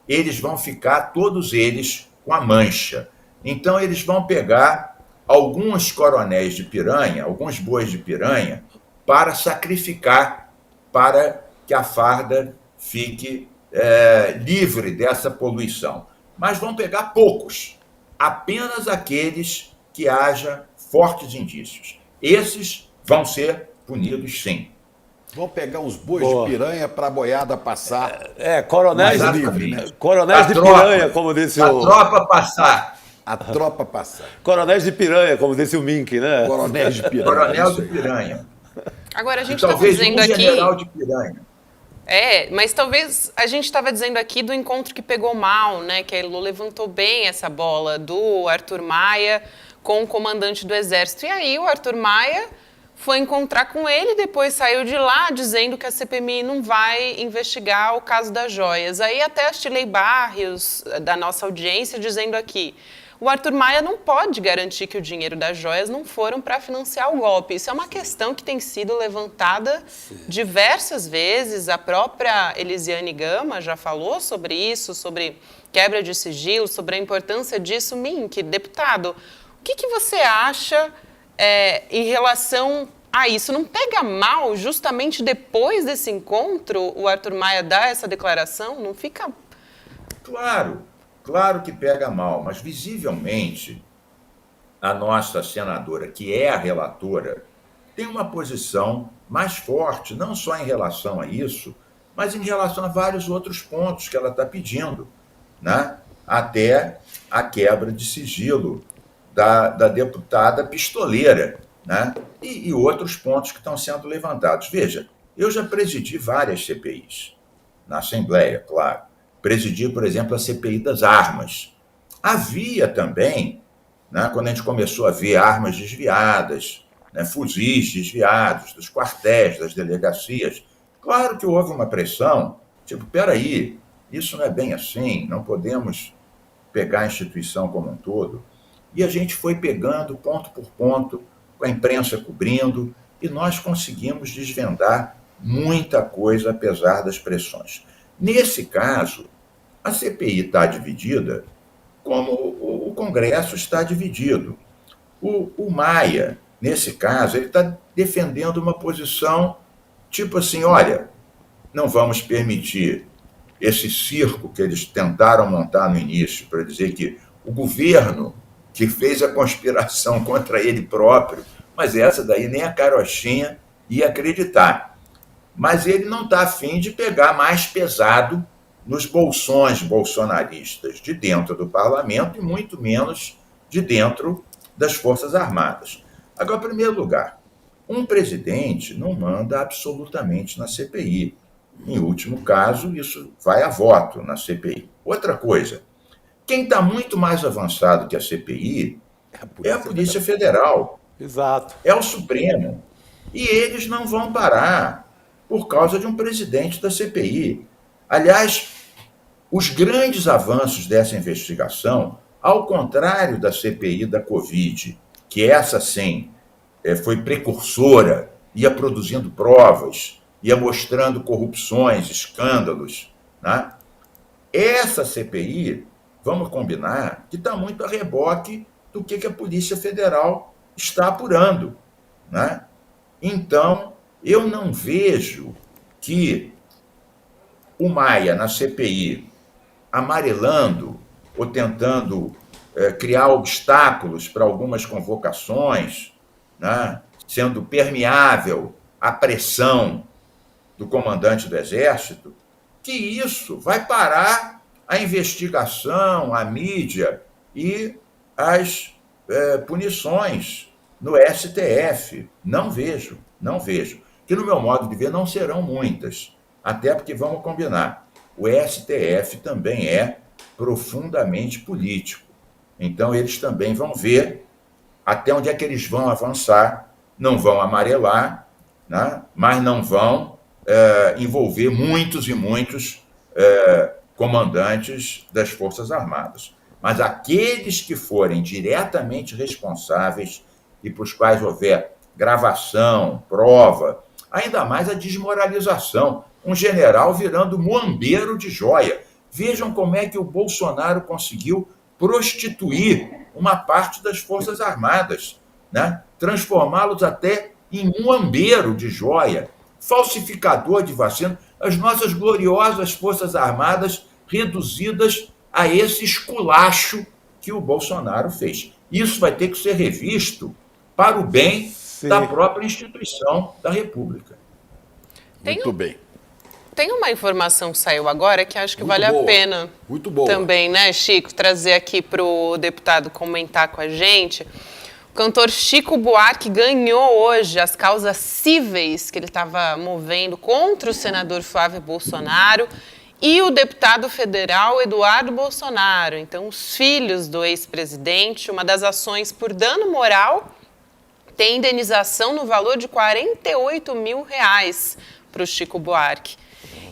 eles vão ficar, todos eles, com a mancha. Então, eles vão pegar alguns coronéis de piranha, alguns bois de piranha, para sacrificar, para que a farda fique livre dessa poluição. Mas vão pegar poucos, apenas aqueles que haja fortes indícios. Esses vão ser punidos, sim. Vão pegar uns bois de piranha para a boiada passar. Coronéis mais livre, né? Coronéis de piranha, como disse A o... tropa passar. A tropa passar. Coronéis de piranha, como disse o Mink, né? Coronéis de piranha. Coronel isso de aí. piranha. Agora, a gente E estava talvez dizendo um aqui... general de piranha. Mas talvez a gente estava dizendo aqui do encontro que pegou mal, né? Que a Elô levantou bem essa bola do Arthur Maia com o comandante do Exército. E aí o Arthur Maia foi encontrar com ele, depois saiu de lá dizendo que a CPMI não vai investigar o caso das joias. Aí até a Shirley Barrios, da nossa audiência, dizendo aqui: o Arthur Maia não pode garantir que o dinheiro das joias não foram para financiar o golpe. Isso é uma questão que tem sido levantada diversas vezes. A própria Elisiane Gama já falou sobre isso, sobre quebra de sigilo, sobre a importância disso. Mink, deputado, o que você acha em relação a isso? Não pega mal, justamente depois desse encontro, o Arthur Maia dar essa declaração? Não fica... Claro que pega mal, mas visivelmente a nossa senadora, que é a relatora, tem uma posição mais forte, não só em relação a isso, mas em relação a vários outros pontos que ela está pedindo, né? Até a quebra de sigilo da deputada pistoleira, né? E outros pontos que estão sendo levantados. Veja, eu já presidi várias CPIs, na Assembleia, claro. Presidi, por exemplo, a CPI das armas. Havia também, né, quando a gente começou a ver armas desviadas, né, fuzis desviados dos quartéis, das delegacias, claro que houve uma pressão, tipo, peraí, isso não é bem assim, não podemos pegar a instituição como um todo. E a gente foi pegando ponto por ponto, com a imprensa cobrindo, e nós conseguimos desvendar muita coisa, apesar das pressões. Nesse caso, a CPI está dividida como o Congresso está dividido. O Maia, nesse caso, ele está defendendo uma posição tipo assim, olha, não vamos permitir esse circo que eles tentaram montar no início para dizer que o governo que fez a conspiração contra ele próprio, mas essa daí nem a carochinha ia acreditar. Mas ele não está afim de pegar mais pesado nos bolsões bolsonaristas de dentro do parlamento e muito menos de dentro das Forças Armadas. Agora, em primeiro lugar, um presidente não manda absolutamente na CPI. Em último caso, isso vai a voto na CPI. Outra coisa, quem está muito mais avançado que a CPI é a Polícia Federal. Exato. É o Supremo. E eles não vão parar por causa de um presidente da CPI. Aliás, os grandes avanços dessa investigação, ao contrário da CPI da Covid, que essa sim foi precursora, ia produzindo provas, ia mostrando corrupções, escândalos, né? Essa CPI vamos combinar que está muito a reboque do que a Polícia Federal está apurando, né? Então, eu não vejo que o Maia, na CPI, amarelando ou tentando criar obstáculos para algumas convocações, né, sendo permeável à pressão do comandante do Exército, que isso vai parar a investigação, a mídia e as punições no STF. Não vejo. Que, no meu modo de ver, não serão muitas. Até porque, vamos combinar, o STF também é profundamente político. Então, eles também vão ver até onde é que eles vão avançar, não vão amarelar, né? Mas não vão envolver muitos e muitos comandantes das Forças Armadas. Mas aqueles que forem diretamente responsáveis e para os quais houver gravação, prova, ainda mais a desmoralização, um general virando muambeiro de joia. Vejam como é que o Bolsonaro conseguiu prostituir uma parte das Forças Armadas, né? Transformá-los até em muambeiro de joia, falsificador de vacina, as nossas gloriosas Forças Armadas reduzidas a esse esculacho que o Bolsonaro fez. Isso vai ter que ser revisto para o bem da própria instituição da República. Muito bem. Tem uma informação que saiu agora que acho que vale a pena também, né, Chico, trazer aqui para o deputado comentar com a gente. O cantor Chico Buarque ganhou hoje as causas cíveis que ele estava movendo contra o senador Flávio Bolsonaro e o deputado federal Eduardo Bolsonaro. Então, os filhos do ex-presidente, uma das ações por dano moral, tem indenização no valor de R$48 mil para o Chico Buarque.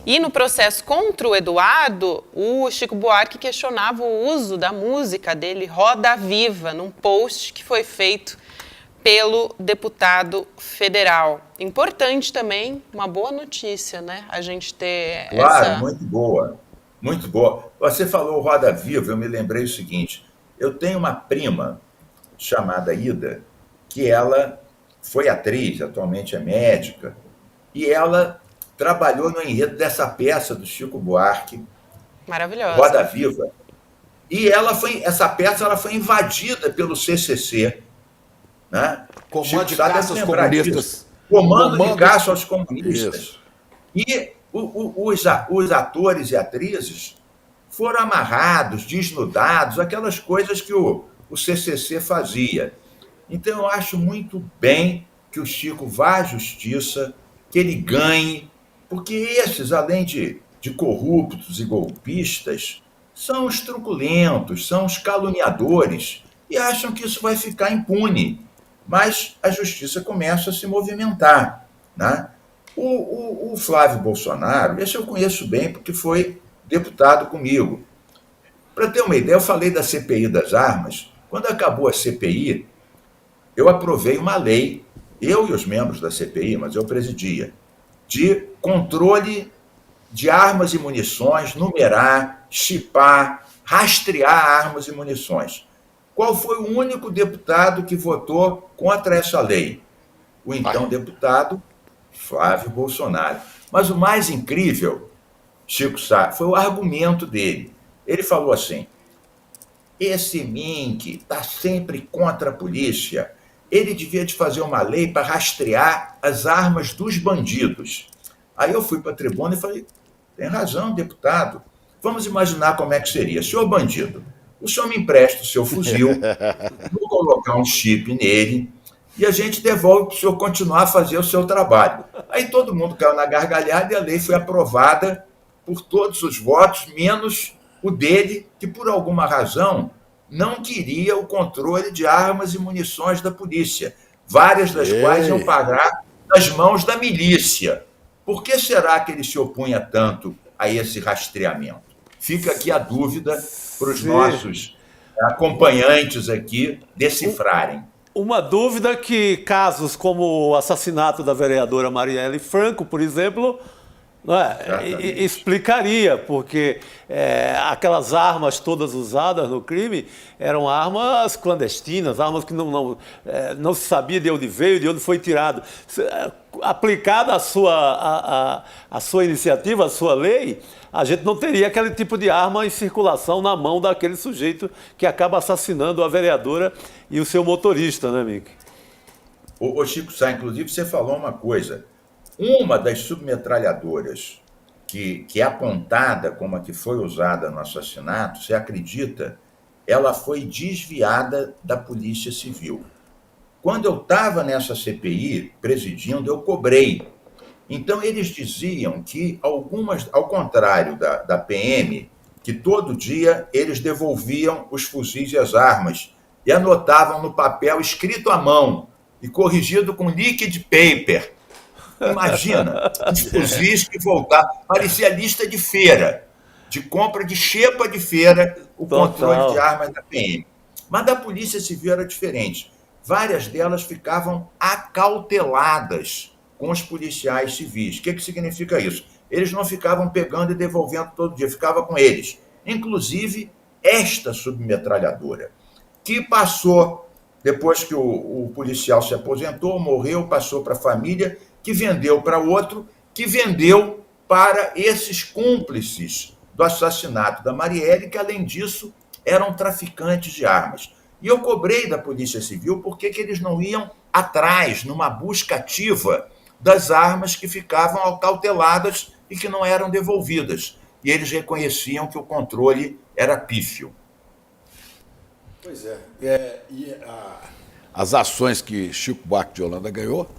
E no processo contra o Eduardo, o Chico Buarque questionava o uso da música dele, Roda Viva, num post que foi feito pelo deputado federal. Importante também, uma boa notícia, né? A gente ter Claro, muito boa, muito boa. Você falou Roda Viva, eu me lembrei o seguinte, eu tenho uma prima chamada Ida, que ela foi atriz, atualmente é médica, e ela trabalhou no enredo dessa peça do Chico Buarque, maravilhosa, Roda Viva. E essa peça foi invadida pelo CCC, né? Comando de caça aos comunistas. Comando de caça aos comunistas. Isso. E os atores e atrizes foram amarrados, desnudados, aquelas coisas que o CCC fazia. Então, eu acho muito bem que o Chico vá à justiça, que ele ganhe, porque esses, além de corruptos e golpistas, são os truculentos, são os caluniadores e acham que isso vai ficar impune. Mas a justiça começa a se movimentar, né? O Flávio Bolsonaro, esse eu conheço bem porque foi deputado comigo. Para ter uma ideia, eu falei da CPI das armas. Quando acabou a CPI, eu aprovei uma lei, eu e os membros da CPI, mas eu presidia, de controle de armas e munições, numerar, chipar, rastrear armas e munições. Qual foi o único deputado que votou contra essa lei? O então deputado Flávio Bolsonaro. Mas o mais incrível, Chico Sá, foi o argumento dele. Ele falou assim, esse Mink está sempre contra a polícia, ele devia de fazer uma lei para rastrear as armas dos bandidos. Aí eu fui para a tribuna e falei, tem razão, deputado, vamos imaginar como é que seria. Senhor bandido, o senhor me empresta o seu fuzil, vou colocar um chip nele e a gente devolve para o senhor continuar a fazer o seu trabalho. Aí todo mundo caiu na gargalhada e a lei foi aprovada por todos os votos, menos o dele, que por alguma razão não queria o controle de armas e munições da polícia, várias das quais iam parar nas mãos da milícia. Por que será que ele se opunha tanto a esse rastreamento? Fica aqui a dúvida para os nossos acompanhantes aqui decifrarem. Uma dúvida que casos como o assassinato da vereadora Marielle Franco, por exemplo, Não é? Exatamente. Explicaria, porque aquelas armas todas usadas no crime eram armas clandestinas, armas que não se sabia de onde veio, de onde foi tirado. Aplicada a sua iniciativa, a sua lei, a gente não teria aquele tipo de arma em circulação na mão daquele sujeito que acaba assassinando a vereadora e o seu motorista, né, Mick? Ô Chico Sá, inclusive, você falou uma coisa. Uma das submetralhadoras que é apontada como a que foi usada no assassinato, você acredita, ela foi desviada da Polícia Civil. Quando eu estava nessa CPI, presidindo, eu cobrei. Então, eles diziam que algumas, ao contrário da PM, que todo dia eles devolviam os fuzis e as armas e anotavam no papel escrito à mão e corrigido com liquid paper. Imagina, os fuzis que voltavam. Parecia lista de feira, de compra de xepa de feira, o controle de armas da PM. Mas da Polícia Civil era diferente. Várias delas ficavam acauteladas com os policiais civis. O que significa isso? Eles não ficavam pegando e devolvendo todo dia, ficava com eles. Inclusive, esta submetralhadora, que passou, depois que o policial se aposentou, morreu, passou para a família, que vendeu para outro, que vendeu para esses cúmplices do assassinato da Marielle, que, além disso, eram traficantes de armas. E eu cobrei da Polícia Civil porque que eles não iam atrás, numa busca ativa, das armas que ficavam acauteladas e que não eram devolvidas. E eles reconheciam que o controle era pífio. Pois é. As ações que Chico Buarque de Holanda ganhou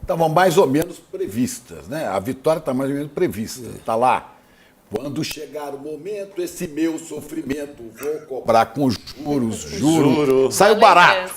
estavam mais ou menos previstas, né? A vitória está mais ou menos prevista. Está lá. Quando chegar o momento, esse meu sofrimento, vou cobrar com juros. Saiu barato.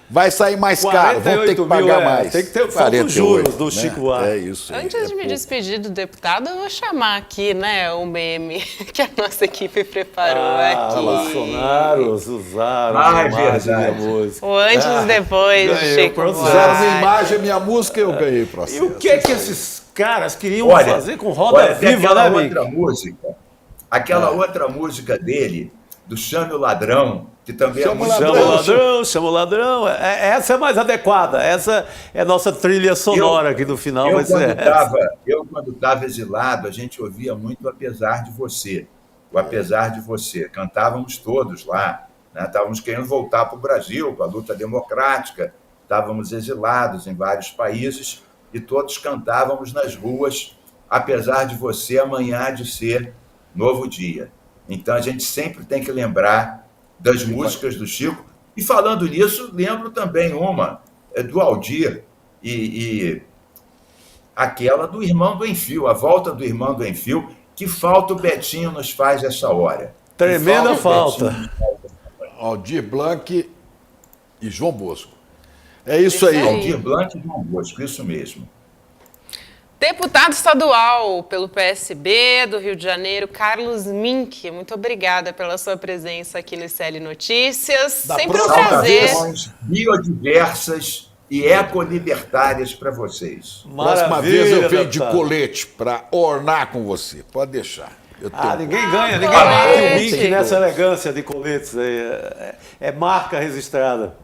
Vai sair mais caro, vão ter que pagar mais. Tem que ter os juros do Chico Buarque. É isso. Antes de me despedir do deputado, eu vou chamar aqui, né, o meme que a nossa equipe preparou aqui. Bolsonaros usaram é minha música. O antes e depois, Chico Usaram Buarque. minha imagem, minha música, eu ganhei processo. E o que esses caras queriam fazer com Roda Viva, né, outra música, aquela outra música dele, do Chame o Ladrão, que também é muito Chama o ladrão. Essa é mais adequada. Essa é a nossa trilha sonora aqui no final. Eu, quando estava exilado, a gente ouvia muito Apesar de Você. O Apesar de Você. Cantávamos todos lá. Né? Estávamos querendo voltar para o Brasil, com a luta democrática. Estávamos exilados em vários países e todos cantávamos nas ruas Apesar de Você, amanhã há de ser novo dia. Então, a gente sempre tem que lembrar das músicas do Chico. E, falando nisso, lembro também uma do Aldir e aquela do Irmão do Enfio, a volta do Irmão do Enfio. Que falta o Betinho nos faz essa hora. Tremenda falta. Aldir Blanc e João Bosco. É isso aí. Aldir Blanc e João Bosco, isso mesmo. Deputado estadual pelo PSB do Rio de Janeiro, Carlos Mink, muito obrigada pela sua presença aqui no ICL Notícias. Sempre um prazer. Biodiversas e ecolibertárias para vocês. Próxima vez eu venho de colete para ornar com você. Pode deixar. Ninguém ganha o Mink nessa elegância de coletes aí. É marca registrada.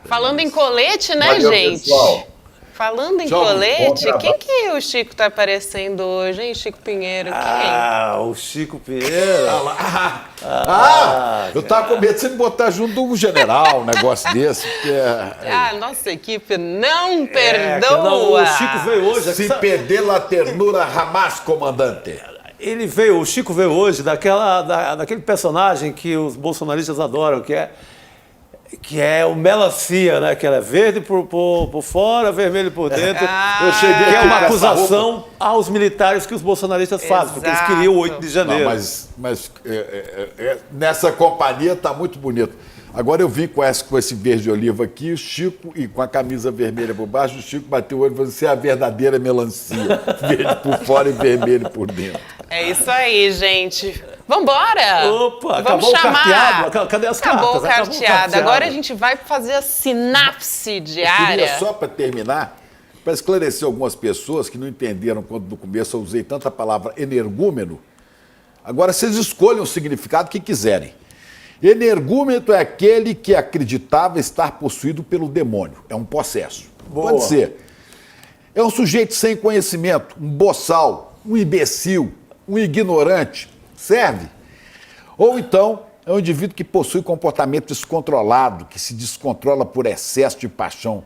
Falando em colete, né, Valeu, gente? Pessoal. Falando em colete, quem que o Chico tá aparecendo hoje, hein? Chico Pinheiro, quem? O Chico Pinheiro. Eu tava com medo de você me botar junto de um general, um negócio desse. Porque A nossa equipe não perdoa. O Chico veio hoje. Se perder la ternura, jamás, comandante. O Chico veio hoje daquele personagem que os bolsonaristas adoram, que é o melancia, né? Que ela é verde por fora, vermelho por dentro. Eu cheguei que é aqui uma com essa acusação roupa. aos militares que os bolsonaristas fazem, porque eles queriam o 8 de janeiro. Não, mas nessa companhia tá muito bonito. Agora eu vim com esse verde oliva aqui, o Chico, e com a camisa vermelha por baixo, o Chico bateu o olho e falou: você é a verdadeira melancia, verde por fora e vermelho por dentro. É isso aí, gente. Vambora! Opa, vamos acabou chamar. O carteado. Cadê as Acabou cartas? o carteado. Agora a gente vai fazer a sinapse Eu diária. queria só para terminar para esclarecer algumas pessoas que não entenderam quando no começo eu usei tanta palavra energúmeno. Agora vocês escolhem o significado que quiserem. Energúmeno é aquele que acreditava estar possuído pelo demônio. É um possesso. Boa. Pode ser. É um sujeito sem conhecimento, um boçal, um imbecil, um ignorante. Serve. Ou então é um indivíduo que possui comportamento descontrolado, que se descontrola por excesso de paixão.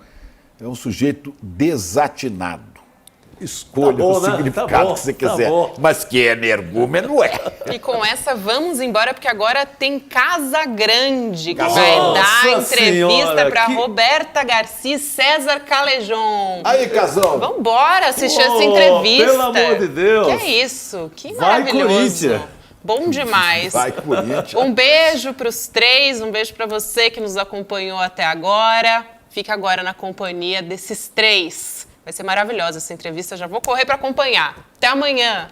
É um sujeito desatinado. Escolha Tá bom, o né? significado Tá bom, que você tá quiser. bom. Mas que energúmeno é. E com essa vamos embora, porque agora tem Casa Grande, que Nossa vai dar entrevista Senhora, para que- Roberta Garcia e César Calejon. Aí, casão. Vambora assistir essa Oh, entrevista. pelo amor de Deus. Que é isso? Que Vai, maravilhoso. Corinthians. Bom demais. Vai, Corinthians. Um beijo para os três, um beijo para você que nos acompanhou até agora. Fica agora na companhia desses três. Vai ser maravilhosa essa entrevista, já vou correr para acompanhar. Até amanhã.